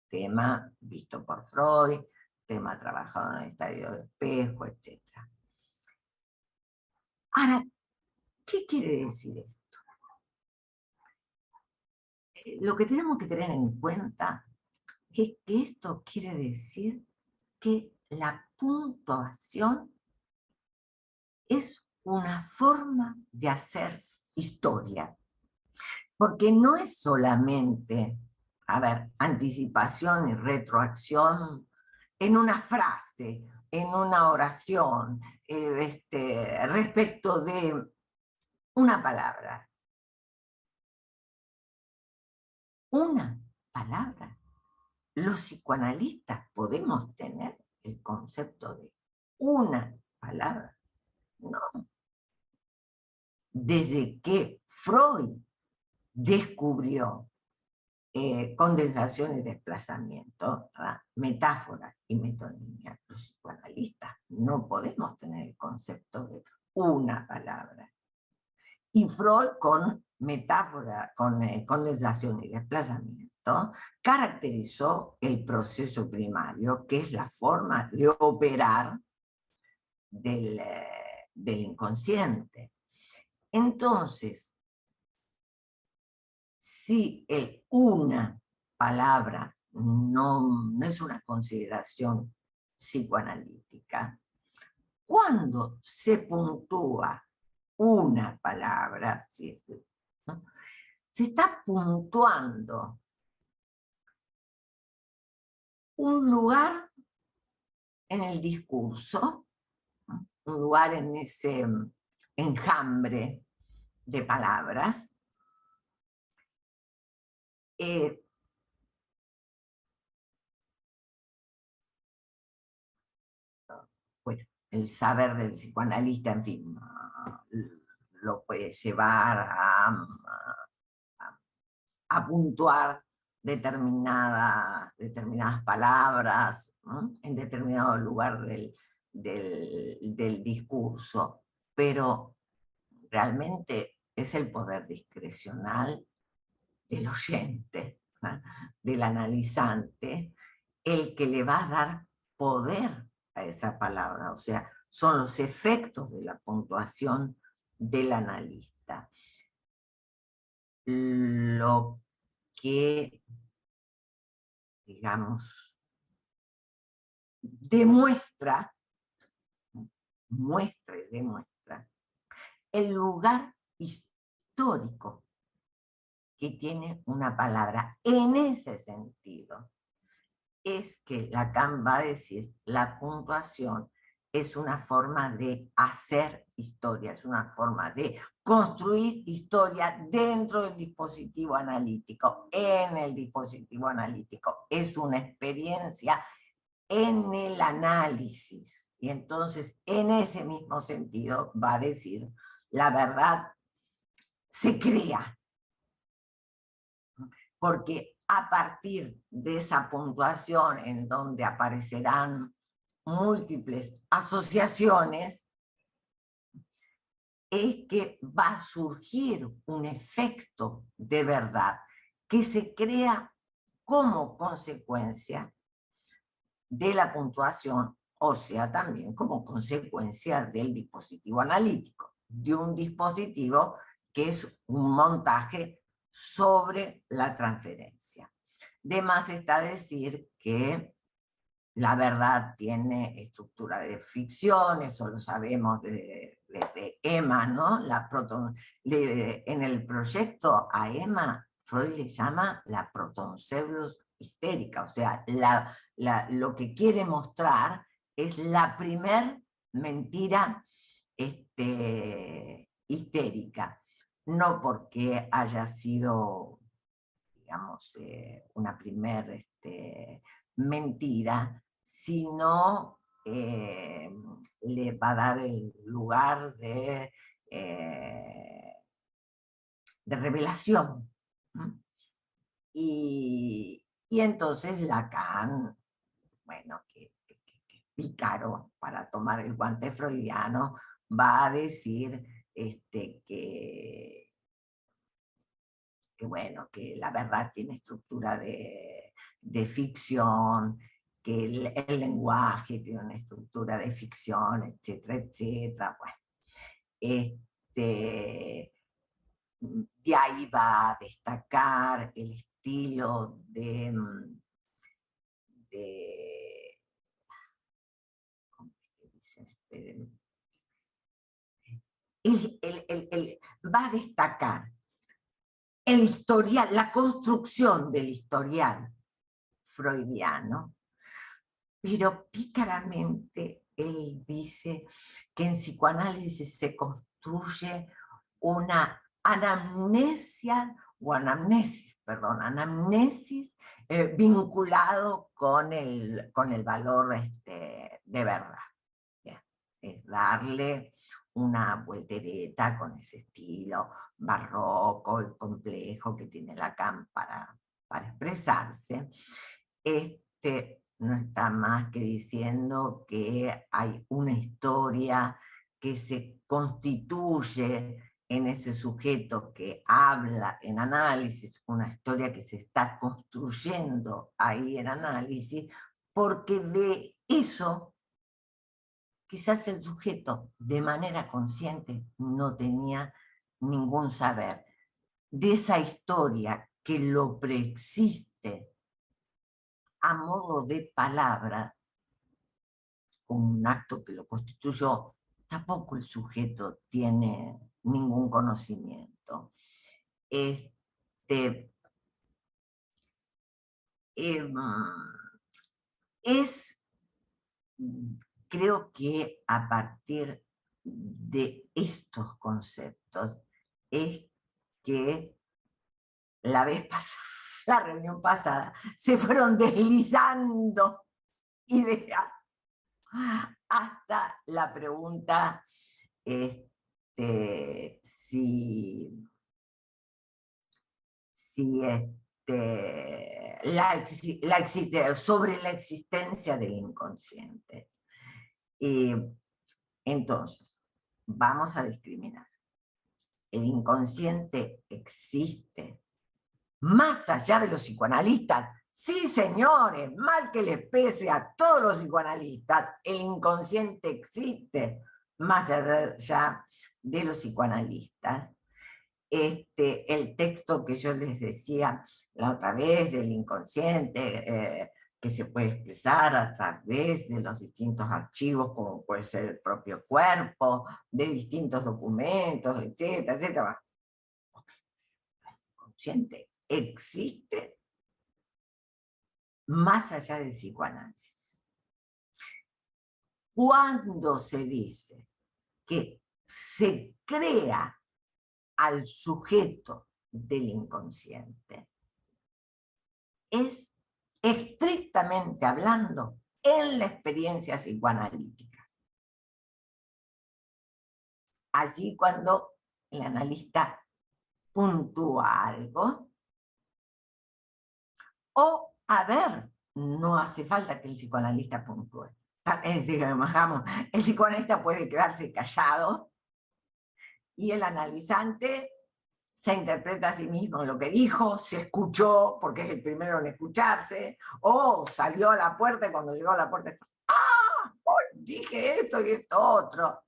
Tema visto por Freud, tema trabajado en el estadio de espejo, etc. Ahora, ¿qué quiere decir esto? Lo que tenemos que tener en cuenta es que esto quiere decir que la puntuación es una forma de hacer historia. Porque no es solamente, anticipación y retroacción en una frase, en una oración, respecto de una palabra. Una palabra. Los psicoanalistas podemos tener el concepto de una palabra. No. Desde que Freud descubrió condensación y desplazamiento, ¿verdad? Metáfora y metonimia, los psicoanalistas no podemos tener el concepto de una palabra. Y Freud, con metáfora, con condensación y desplazamiento, caracterizó el proceso primario, que es la forma de operar del inconsciente. Entonces, si una palabra no es una consideración psicoanalítica, cuando se puntúa una palabra, ¿no? Se está puntuando un lugar en el discurso, ¿no? Un lugar en ese enjambre de palabras, bueno, el saber del psicoanalista, en fin, lo puede llevar a puntuar determinadas palabras, ¿no? En determinado lugar del discurso, pero realmente es el poder discrecional del oyente, ¿no? Del analizante, el que le va a dar poder a esa palabra, o sea, son los efectos de la puntuación del analista. Lo que, digamos, demuestra el lugar histórico que tiene una palabra. En ese sentido, es que Lacan va a decir, la puntuación es una forma de hacer historia, es una forma de construir historia dentro del dispositivo analítico, en el dispositivo analítico. Es una experiencia en el análisis. Y entonces, en ese mismo sentido, va a decir, la verdad se crea. Porque a partir de esa puntuación en donde aparecerán múltiples asociaciones, es que va a surgir un efecto de verdad que se crea como consecuencia de la puntuación, o sea, también como consecuencia del dispositivo analítico, de un dispositivo que es un montaje sobre la transferencia. De más está decir que la verdad tiene estructura de ficción, eso lo sabemos desde Emma, ¿no? En el proyecto a Emma, Freud le llama la protonpseudos histérica, o sea, lo que quiere mostrar es la primer mentira histérica, no porque haya sido, digamos, una primer mentira, sino le va a dar el lugar de revelación. Y entonces Lacan, bueno, que es pícaro para tomar el guante freudiano, va a decir que bueno, que la verdad tiene estructura de ficción, que el lenguaje tiene una estructura de ficción, etcétera, etcétera. Bueno, de ahí va a destacar el estilo ¿cómo es que dicen? Esperen. Va a destacar el historial, la construcción del historial freudiano, pero pícaramente él dice que en psicoanálisis se construye una anamnesia, o anamnesis, perdón, anamnesis vinculado con el valor de verdad. Bien, es darle una voltereta con ese estilo barroco y complejo que tiene Lacan para expresarse. No está más que diciendo que hay una historia que se constituye en ese sujeto que habla en análisis, una historia que se está construyendo ahí en análisis, porque de eso quizás el sujeto de manera consciente no tenía ningún saber. De esa historia que lo preexiste a modo de palabra, como un acto que lo constituyó, tampoco el sujeto tiene ningún conocimiento. Este, es, creo que a partir de estos conceptos es que la vez pasada, la reunión pasada, se fueron deslizando ideas hasta la pregunta si sobre la existencia del inconsciente. Entonces, vamos a discriminar. El inconsciente existe más allá de los psicoanalistas. Sí, señores, mal que les pese a todos los psicoanalistas, el inconsciente existe más allá de los psicoanalistas. El texto que yo les decía la otra vez del inconsciente, que se puede expresar a través de los distintos archivos, como puede ser el propio cuerpo, de distintos documentos, etcétera, etcétera. El inconsciente existe más allá del psicoanálisis. Cuando se dice que se crea al sujeto del inconsciente, es estrictamente hablando en la experiencia psicoanalítica. Allí cuando el analista puntúa algo, O, a ver, no hace falta que el psicoanalista puntúe. Digamos, el psicoanalista puede quedarse callado y el analizante se interpreta a sí mismo lo que dijo, se escuchó, porque es el primero en escucharse, o salió a la puerta y cuando llegó a la puerta, ¡ah! Oh, dije esto y esto otro.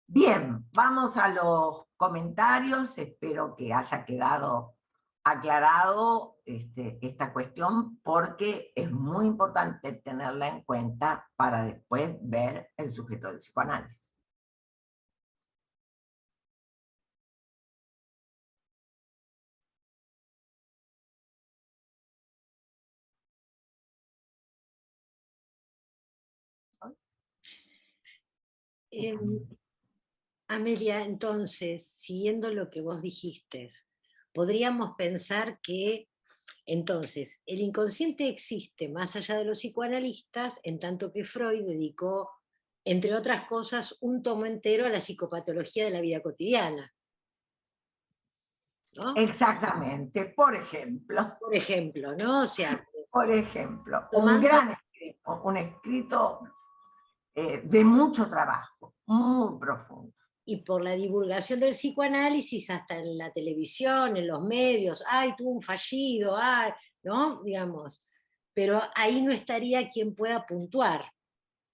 Bien, vamos a los comentarios. Espero que haya quedado aclarado esta cuestión, porque es muy importante tenerla en cuenta para después ver el sujeto del psicoanálisis. Amelia, entonces, siguiendo lo que vos dijiste, podríamos pensar que entonces el inconsciente existe más allá de los psicoanalistas, en tanto que Freud dedicó, entre otras cosas, un tomo entero a la psicopatología de la vida cotidiana, ¿no? Exactamente, por ejemplo. Por ejemplo, ¿no? O sea, por ejemplo, un tomando, gran escrito, un escrito de mucho trabajo, muy profundo. y por la divulgación del psicoanálisis hasta en la televisión, en los medios, ay, tuvo un fallido, ay, ¿no? Digamos, pero ahí no estaría quien pueda puntuar,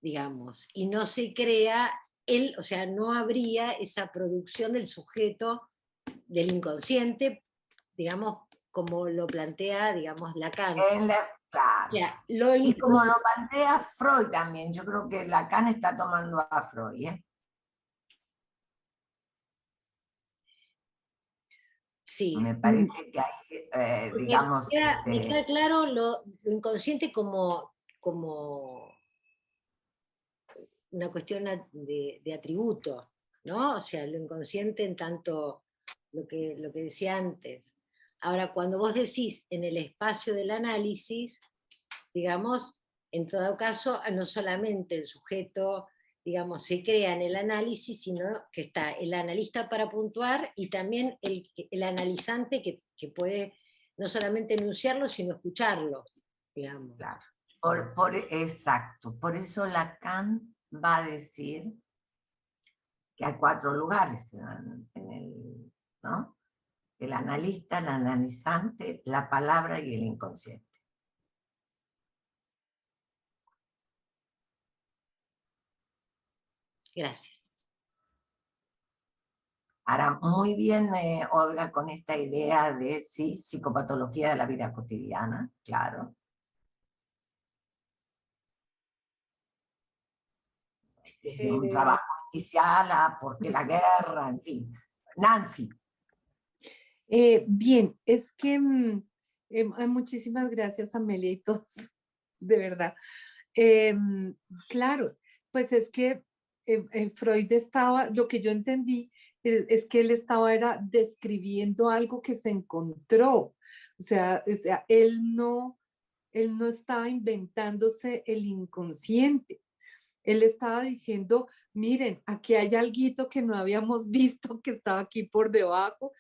digamos, y no se crea él, o sea, no habría esa producción del sujeto, del inconsciente, digamos, como lo plantea, digamos, Lacan. Claro. Ya, Y como lo plantea Freud también, yo creo que Lacan está tomando a Freud, ¿eh? Sí. Me parece que hay, digamos... Me queda claro lo inconsciente como una cuestión de atributo, ¿no? O sea, lo inconsciente en tanto lo que decía antes. Ahora, cuando vos decís en el espacio del análisis, digamos, en todo caso, no solamente el sujeto, digamos, se crea en el análisis, sino que está el analista para puntuar y también el analizante que puede no solamente enunciarlo, sino escucharlo, digamos. Claro. Exacto. Por eso Lacan va a decir que hay 4 lugares ¿no? El analista, el analizante, la palabra y el inconsciente. Gracias. Ahora, muy bien, Olga, con esta idea de, sí, psicopatología de la vida cotidiana, claro. Desde un trabajo inicial a por qué la guerra, en fin. Nancy. Bien, es que muchísimas gracias, Amelia y todos, de verdad. Claro, pues es que Freud estaba, lo que yo entendí es que él estaba era describiendo algo que se encontró. O sea, él no estaba inventándose el inconsciente. Él estaba diciendo, miren, aquí hay alguito que no habíamos visto que estaba aquí por debajo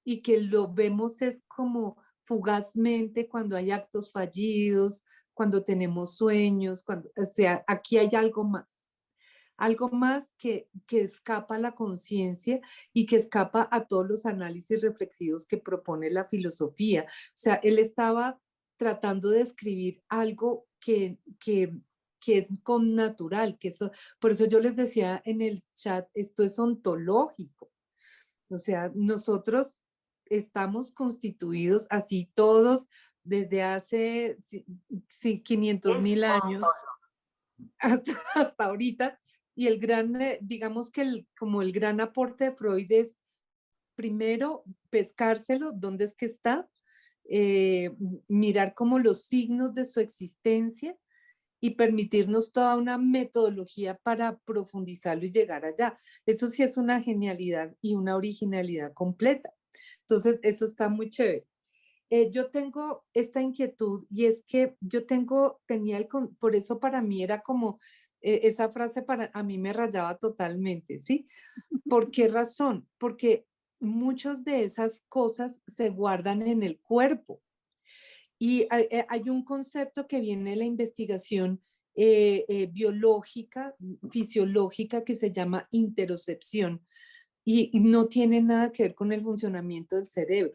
y que lo vemos es como fugazmente cuando hay actos fallidos, cuando tenemos sueños, o sea, aquí hay algo más que escapa a la conciencia y que escapa a todos los análisis reflexivos que propone la filosofía. O sea, él estaba tratando de escribir algo que es con natural, por eso yo les decía en el chat, esto es ontológico. O sea, nosotros estamos constituidos así todos desde hace 500.000 años hasta ahorita. Y el gran, digamos que como el gran aporte de Freud es primero pescárselo, dónde es que está, mirar como los signos de su existencia y permitirnos toda una metodología para profundizarlo y llegar allá. Eso sí es una genialidad y una originalidad completa. Entonces, eso está muy chévere. Yo tengo esta inquietud y es que por eso para mí era como, esa frase a mí me rayaba totalmente, ¿sí? ¿Por qué razón? Porque muchas de esas cosas se guardan en el cuerpo. Y hay un concepto que viene de la investigación biológica, fisiológica, que se llama interocepción y no tiene nada que ver con el funcionamiento del cerebro,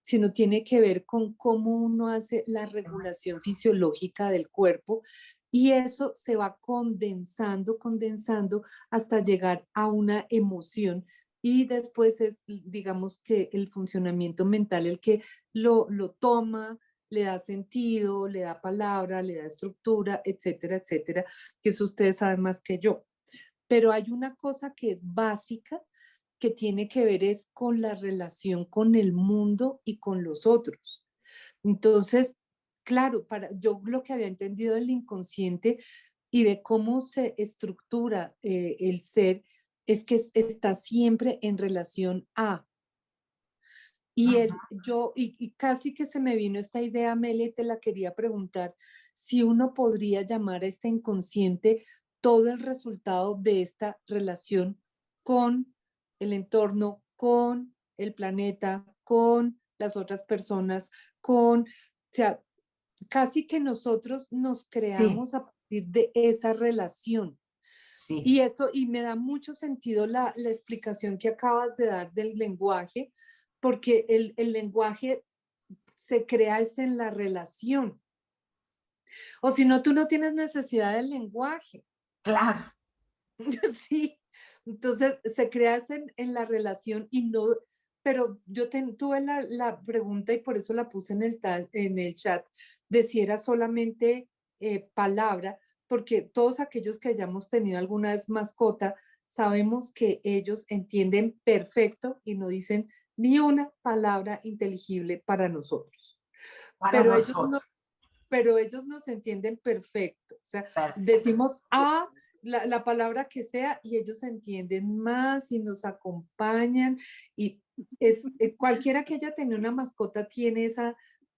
sino tiene que ver con cómo uno hace la regulación fisiológica del cuerpo y eso se va condensando, condensando hasta llegar a una emoción y después es, digamos que el funcionamiento mental el que lo toma, le da sentido, le da palabra, le da estructura, etcétera, etcétera, que eso ustedes saben más que yo. Pero hay una cosa que es básica que tiene que ver es con la relación con el mundo y con los otros. Entonces, claro, yo lo que había entendido del inconsciente y de cómo se estructura el ser es que está siempre en relación a. Y casi que se me vino esta idea, Amelia, y te la quería preguntar, si uno podría llamar a este inconsciente todo el resultado de esta relación con el entorno, con el planeta, con las otras personas, o sea, casi que nosotros nos Sí, creamos a partir de esa relación. sí, Y eso, y me da mucho sentido la explicación que acabas de dar del lenguaje, porque el lenguaje se crea es en la relación. O si no, tú no tienes necesidad del lenguaje. claro. Sí. Entonces, se crea es en la relación y no, pero yo tuve la pregunta y por eso la puse en el chat, de si era solamente palabra, porque todos aquellos que hayamos tenido alguna vez mascota, sabemos que ellos entienden perfecto y no dicen ni una palabra inteligible para nosotros. Para Pero ellos no, nosotros. pero ellos nos entienden perfecto. O sea, Perfecto. decimos la palabra que sea y ellos entienden más y nos acompañan y cualquiera que haya tenido una mascota tiene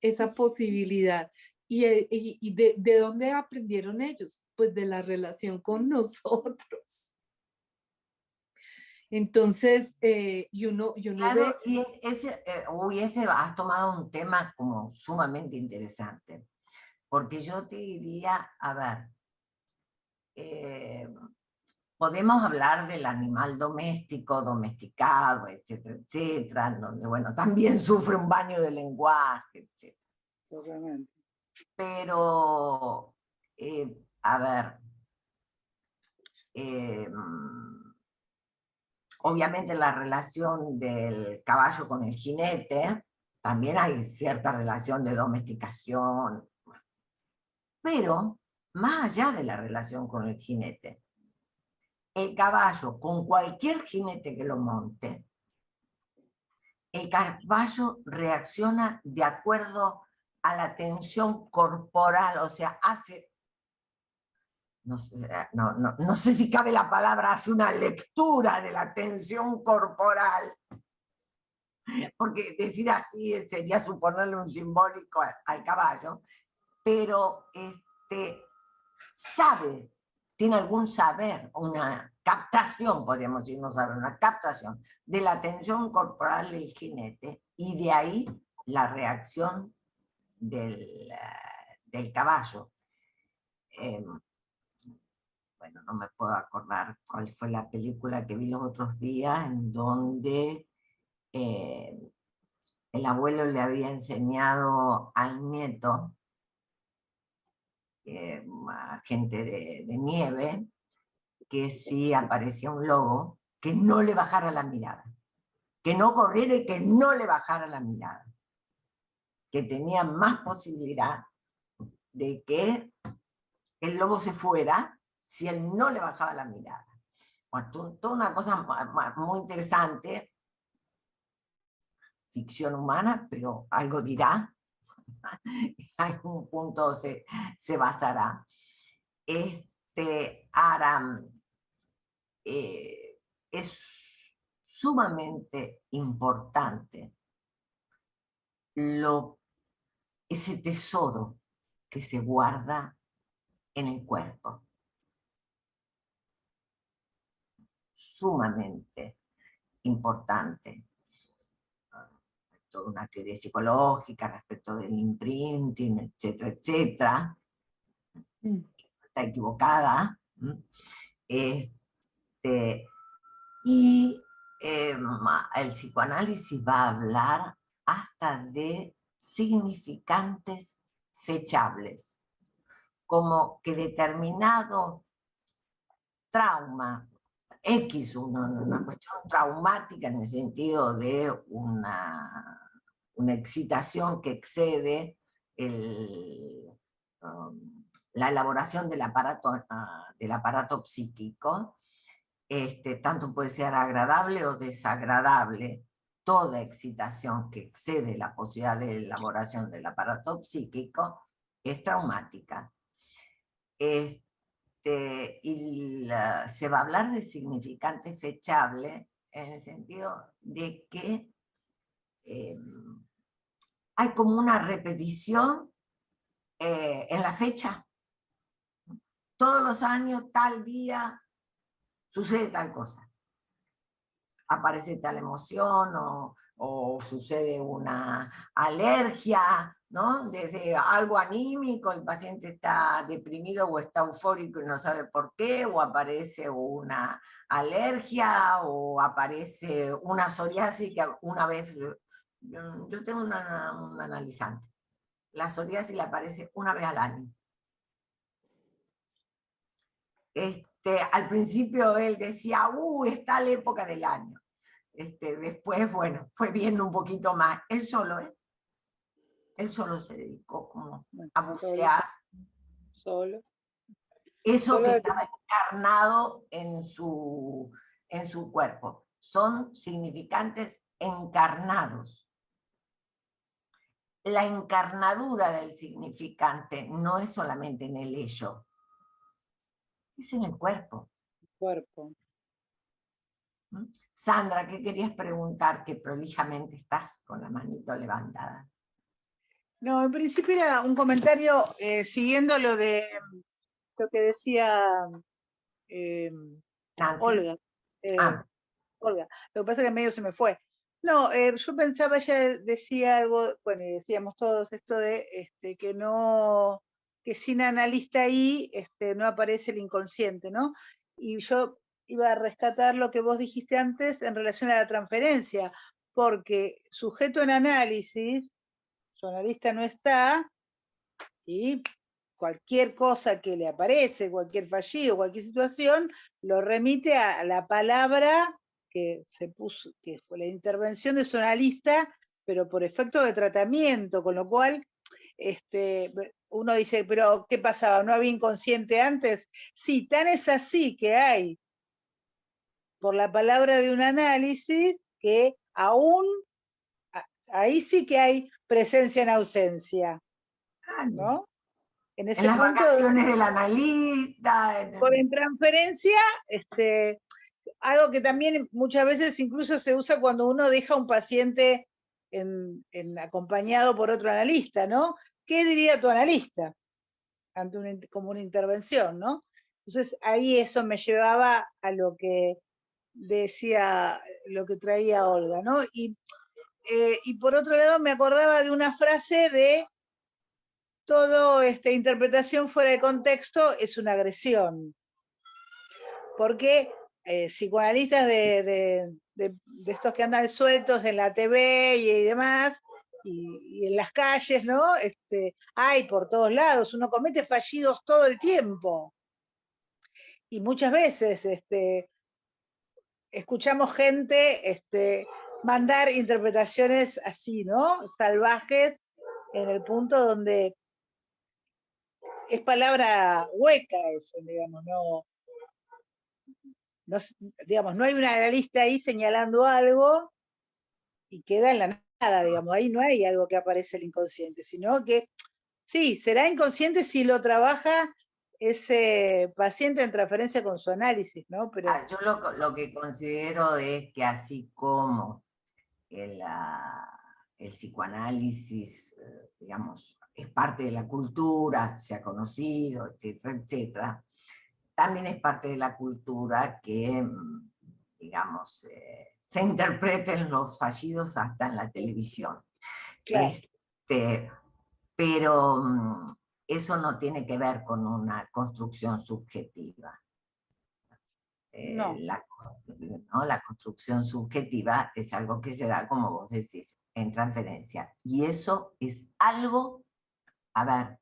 esa posibilidad. ¿Y de dónde aprendieron ellos? Pues de la relación con nosotros. Entonces, y uno Claro, ve, y ese has tomado un tema como sumamente interesante, porque yo te diría, a ver, eh, podemos hablar del animal doméstico, domesticado, etcétera, etcétera, donde, bueno, también sufre un baño de lenguaje, etcétera. Obviamente. Pero, a ver, obviamente la relación del caballo con el jinete, también hay cierta relación de domesticación, pero más allá de la relación con el jinete, el caballo, con cualquier jinete que lo monte, el caballo reacciona de acuerdo a la tensión corporal, o sea, hace, no sé si cabe la palabra, hace una lectura de la tensión corporal, porque decir así sería suponerle un simbólico al caballo, pero sabe, tiene algún saber, una captación, podríamos decir, no saber, una captación de la tensión corporal del jinete y de ahí la reacción del caballo. Eh, bueno, no me puedo acordar cuál fue la película que vi los otros días en donde eh, el abuelo le había enseñado al nieto, agente de nieve, que si aparecía un lobo, que no le bajara la mirada, que no corriera y que no le bajara la mirada, que tenía más posibilidad de que el lobo se fuera si él no le bajaba la mirada. Bueno, toda una cosa muy interesante, ficción humana, pero algo dirá, en algún punto se basará. Ahora, es sumamente importante ese tesoro que se guarda en el cuerpo, sumamente importante. toda una teoría psicológica respecto del imprinting, etcétera, etcétera. Está equivocada. Y el psicoanálisis va a hablar hasta de significantes fechables, como que determinado trauma, una cuestión traumática en el sentido de una excitación que excede la elaboración del aparato psíquico, tanto puede ser agradable o desagradable. Toda excitación que excede la posibilidad de elaboración del aparato psíquico es traumática. Y se va a hablar de significante fechable en el sentido de que hay como una repetición en la fecha. Todos los años, tal día, sucede tal cosa. Aparece tal emoción o sucede una alergia, ¿no? Desde algo anímico, el paciente está deprimido o está eufórico y no sabe por qué, o aparece una alergia, o aparece una psoriasis que una vez, yo tengo un analizante, la psoriasis le aparece una vez al año. Al principio él decía, está la época del año. Después, bueno, fue viendo un poquito más. Él solo se dedicó como a bucear. Solo. Eso que estaba encarnado en su cuerpo. Son significantes encarnados. La encarnadura del significante no es solamente en el ello, es en el cuerpo. Sandra, ¿qué querías preguntar? Que prolijamente estás con la manito levantada. No, en principio era un comentario siguiendo lo que decía Olga. Olga, lo que pasa es que medio se me fue. No, yo pensaba, ella decía algo, bueno, y decíamos todos esto de que sin analista ahí no aparece el inconsciente, ¿no? Y yo iba a rescatar lo que vos dijiste antes en relación a la transferencia, porque sujeto en análisis, su analista no está, y cualquier cosa que le aparece, cualquier fallido, cualquier situación, lo remite a la palabra que se puso, que fue la intervención de su analista, pero por efecto de tratamiento, con lo cual uno dice, pero ¿qué pasaba? ¿No había inconsciente antes? Sí, tan es así que hay, por la palabra de un análisis, que aún ahí sí que hay presencia en ausencia, ¿no? En las vacaciones del analista. En transferencia, algo que también muchas veces incluso se usa cuando uno deja a un paciente acompañado por otro analista, ¿no? ¿Qué diría tu analista ante como una intervención, ¿no? Entonces ahí eso me llevaba a lo que decía, lo que traía Olga, ¿no? Y por otro lado me acordaba de una frase de todo interpretación fuera de contexto es una agresión. Porque psicoanalistas de estos que andan sueltos en la TV y demás, y en las calles, ¿no? Hay por todos lados, uno comete fallidos todo el tiempo. Y muchas veces escuchamos gente mandar interpretaciones así, ¿no? Salvajes, en el punto donde es palabra hueca eso, digamos, digamos, no hay una analista ahí señalando algo y queda en la nada, digamos, ahí no hay algo que aparece el inconsciente, sino que sí, será inconsciente si lo trabaja ese paciente en transferencia con su análisis, ¿no? Pero yo lo que considero es que así como el psicoanálisis, digamos, es parte de la cultura, se ha conocido, etcétera, etcétera, también es parte de la cultura que, digamos, se interpreten los fallidos hasta en la televisión. Claro. Pero eso no tiene que ver con una construcción subjetiva. No. La construcción subjetiva es algo que se da, como vos decís, en transferencia. Y eso es algo, a ver,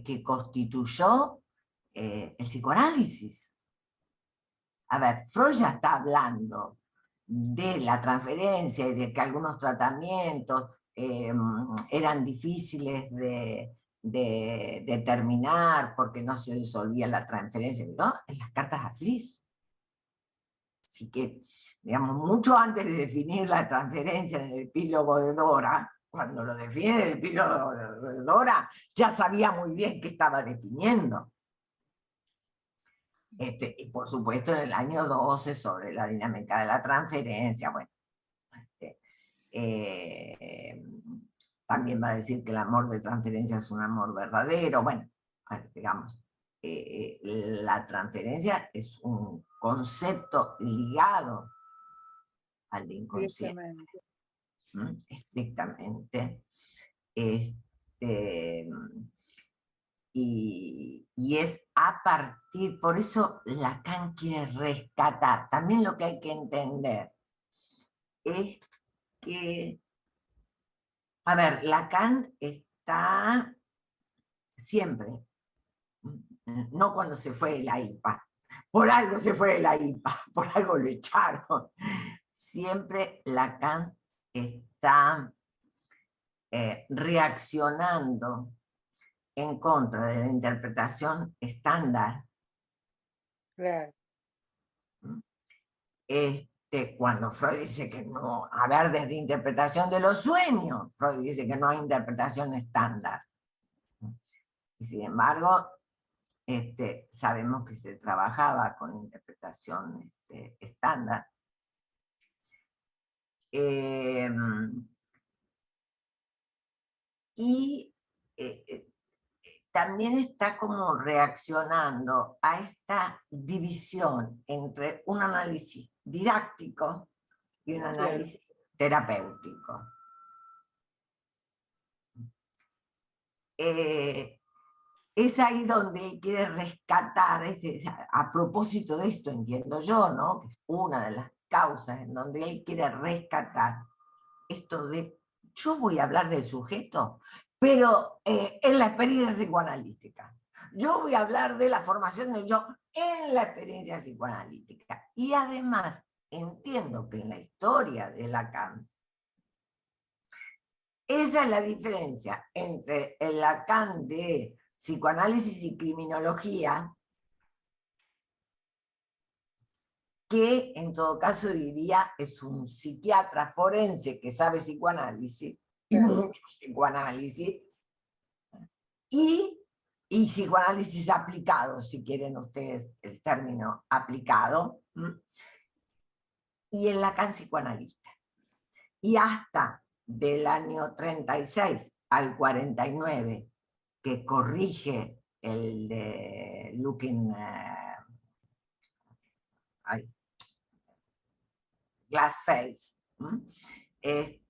que constituyó el psicoanálisis. A ver, Freud ya está hablando de la transferencia y de que algunos tratamientos eran difíciles de determinar porque no se disolvía la transferencia, ¿no? En las cartas a Fliss. Así que, digamos, mucho antes de definir la transferencia en el epílogo de Dora, cuando lo define el epílogo de Dora, ya sabía muy bien qué estaba definiendo. Y por supuesto en el año 12 sobre la dinámica de la transferencia, bueno, también va a decir que el amor de transferencia es un amor verdadero, bueno, digamos, la transferencia es un concepto ligado al inconsciente, estrictamente. Y es a partir, por eso Lacan quiere rescatar. También lo que hay que entender es que, a ver, Lacan está siempre, no cuando se fue de la IPA, por algo se fue de la IPA, por algo lo echaron. Siempre Lacan está reaccionando en contra de la interpretación estándar. Claro. Cuando Freud dice que no, a ver, desde interpretación de los sueños, Freud dice que no hay interpretación estándar. Y sin embargo, sabemos que se trabajaba con interpretación estándar. Y también está como reaccionando a esta división entre un análisis didáctico y un análisis terapéutico. Es ahí donde él quiere rescatar, a propósito de esto, entiendo yo, ¿no? Que es una de las causas en donde él quiere rescatar esto de, yo voy a hablar del sujeto, pero en la experiencia psicoanalítica. Yo voy a hablar de la formación del yo en la experiencia psicoanalítica. Y además, entiendo que en la historia de Lacan, esa es la diferencia entre el Lacan de psicoanálisis y criminología, que en todo caso diría es un psiquiatra forense que sabe psicoanálisis, y mucho psicoanálisis, y psicoanálisis aplicado, si quieren ustedes el término aplicado, y el Lacan psicoanalista. Y hasta del año 36 al 49, que corrige el de Looking Glass Face, el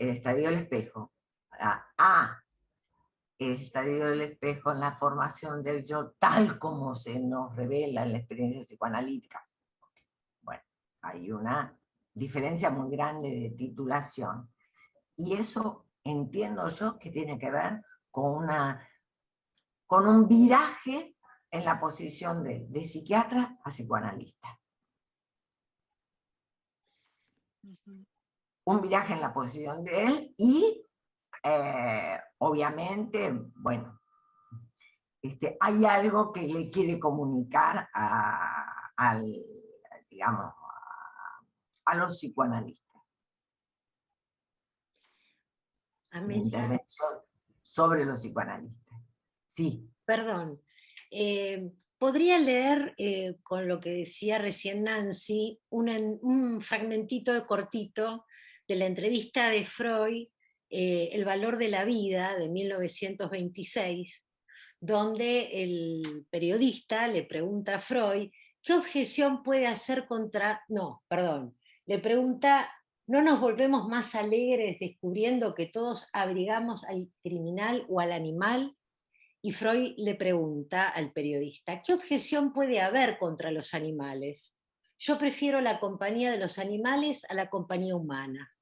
estadio del espejo, el estadio del espejo en la formación del yo, tal como se nos revela en la experiencia psicoanalítica. Bueno, hay una diferencia muy grande de titulación, y eso entiendo yo que tiene que ver con un viraje en la posición de psiquiatra a psicoanalista. Un viraje en la posición de él y obviamente, bueno, hay algo que le quiere comunicar a los psicoanalistas. Intervención sobre los psicoanalistas. Sí. Perdón. ¿Podría leer, con lo que decía recién Nancy, un fragmentito de cortito de la entrevista de Freud, El valor de la vida, de 1926, donde el periodista le pregunta a Freud ¿qué objeción puede hacer contra...? No, perdón. Le pregunta, ¿no nos volvemos más alegres descubriendo que todos abrigamos al criminal o al animal? Y Freud le pregunta al periodista, ¿qué objeción puede haber contra los animales? Yo prefiero la compañía de los animales a la compañía humana,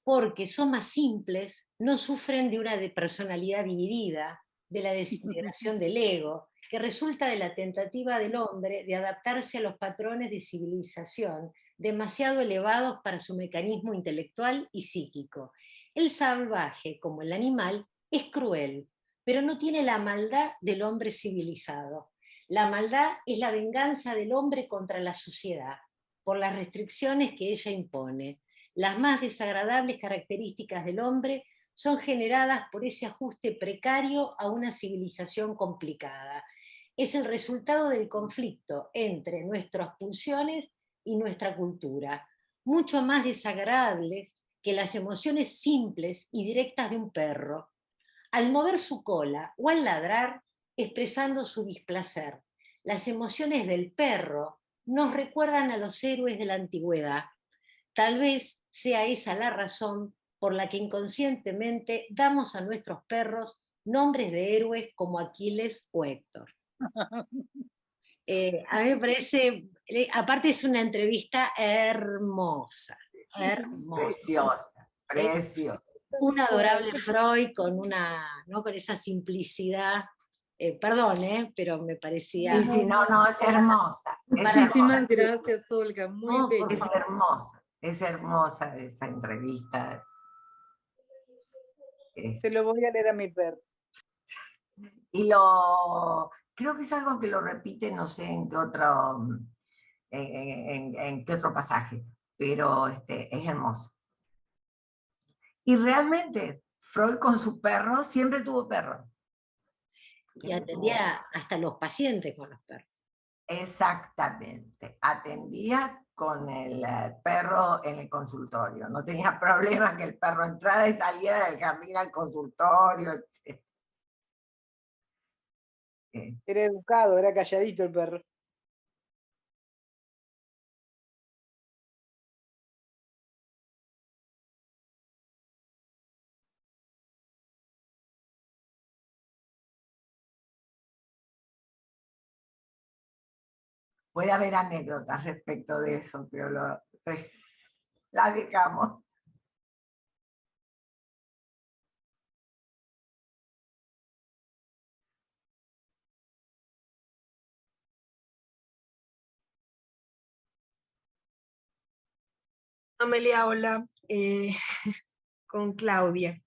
porque son más simples, no sufren de una personalidad dividida, de la desintegración del ego, que resulta de la tentativa del hombre de adaptarse a los patrones de civilización demasiado elevados para su mecanismo intelectual y psíquico. El salvaje, como el animal, es cruel, pero no tiene la maldad del hombre civilizado. La maldad es la venganza del hombre contra la sociedad, por las restricciones que ella impone. Las más desagradables características del hombre son generadas por ese ajuste precario a una civilización complicada. Es el resultado del conflicto entre nuestras pulsiones y nuestra cultura, mucho más desagradables que las emociones simples y directas de un perro. Al mover su cola o al ladrar, expresando su displacer, las emociones del perro nos recuerdan a los héroes de la antigüedad. Tal vez sea esa la razón por la que inconscientemente damos a nuestros perros nombres de héroes como Aquiles o Héctor. A mí me parece, aparte es una entrevista hermosa, hermosa. Preciosa, preciosa. Un adorable Freud con ¿no? Con esa simplicidad. Perdón, pero me parecía... Sí, sí, no, es hermosa. Muchísimas gracias, Olga, muy No, bella. Es hermosa esa entrevista. Se lo voy a leer a mi perro. Y creo que es algo que lo repite, no sé en qué otro, en qué otro pasaje, pero es hermoso. Y realmente, Freud con su perro siempre tuvo perro. Y atendía hasta los pacientes con los perros. Exactamente, atendía con el perro en el consultorio, no tenía problema que el perro entrara y saliera del jardín al consultorio, etc. Era educado, era calladito el perro. Puede haber anécdotas respecto de eso, pero la dejamos. Amelia, hola, con Claudia.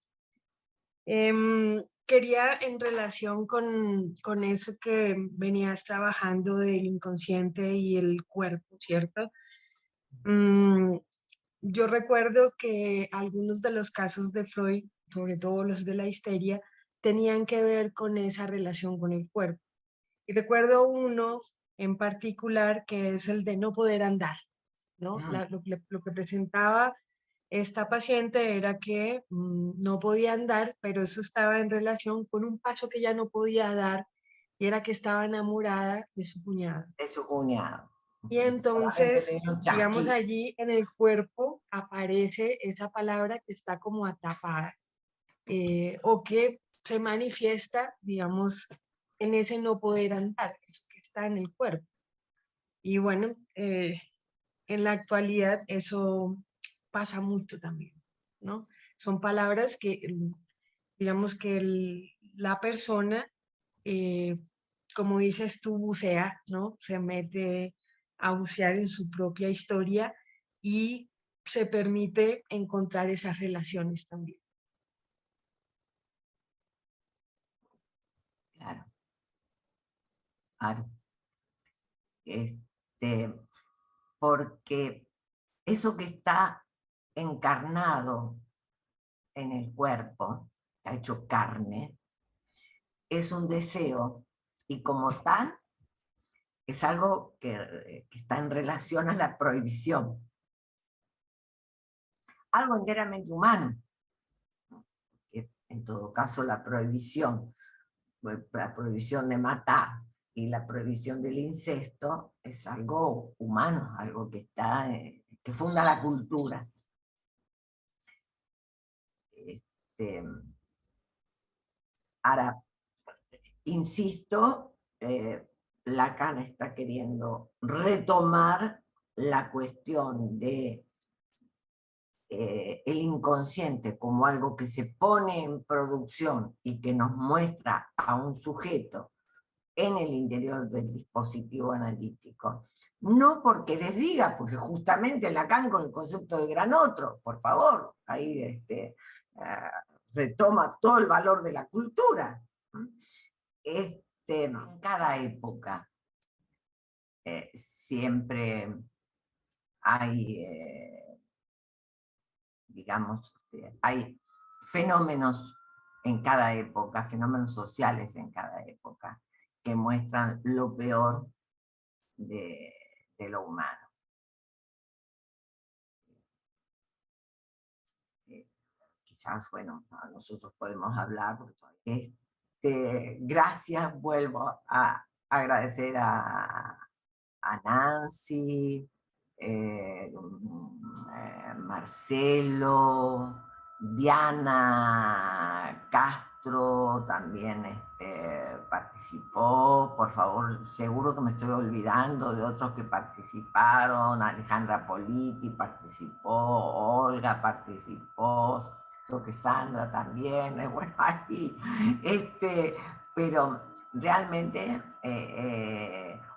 Quería en relación con eso que venías trabajando del inconsciente y el cuerpo, ¿cierto? Yo recuerdo que algunos de los casos de Freud, sobre todo los de la histeria, tenían que ver con esa relación con el cuerpo. Y recuerdo uno en particular que es el de no poder andar, ¿no? Lo que presentaba esta paciente era que no podía andar, pero eso estaba en relación con un paso que ya no podía dar, y era que estaba enamorada de su cuñado. De su cuñado. Y entonces, digamos, allí en el cuerpo aparece esa palabra que está como atrapada, o que se manifiesta, digamos, en ese no poder andar, eso que está en el cuerpo. Y bueno, en la actualidad eso pasa mucho también, ¿no? Son palabras que, digamos que la persona, como dices tú, bucea, ¿no? Se mete a bucear en su propia historia y se permite encontrar esas relaciones también. Claro. Claro. Porque eso que está encarnado en el cuerpo, está hecho carne, es un deseo y como tal es algo que está en relación a la prohibición. Algo enteramente humano, que en todo caso la prohibición de matar, y la prohibición del incesto es algo humano, algo que está, que funda la cultura. Ahora, insisto, Lacan está queriendo retomar la cuestión de el inconsciente como algo que se pone en producción y que nos muestra a un sujeto en el interior del dispositivo analítico. No porque les diga, porque justamente Lacan con el concepto de gran otro, por favor, ahí retoma todo el valor de la cultura. En cada época siempre hay, digamos, hay fenómenos en cada época, fenómenos sociales en cada época, que muestran lo peor de lo humano. Quizás, bueno, nosotros podemos hablar, porque gracias, vuelvo a agradecer a Nancy, Marcelo, Diana Castro también participó. Por favor, seguro que me estoy olvidando de otros que participaron. Alejandra Politi participó, Olga participó, creo que Sandra también, bueno, ahí, pero realmente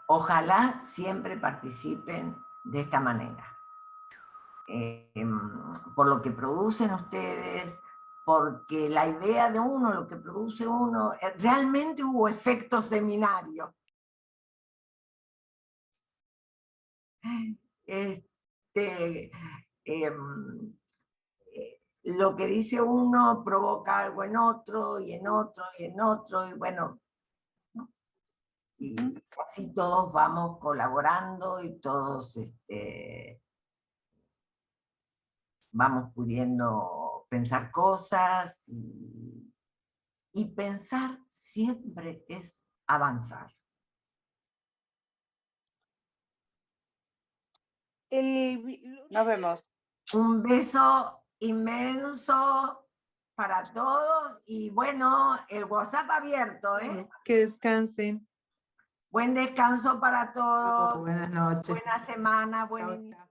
ojalá siempre participen de esta manera. Por lo que producen ustedes, porque la idea de uno, lo que produce uno, realmente hubo efecto seminario. Lo que dice uno provoca algo en otro, y en otro, y en otro, y bueno, ¿no? Y así todos vamos colaborando y todos vamos pudiendo pensar cosas, y pensar siempre es avanzar. Nos vemos. Un beso inmenso para todos y bueno, el WhatsApp abierto, ¿eh? Que descansen. Buen descanso para todos. Buenas noches. Buena semana, buen inicio.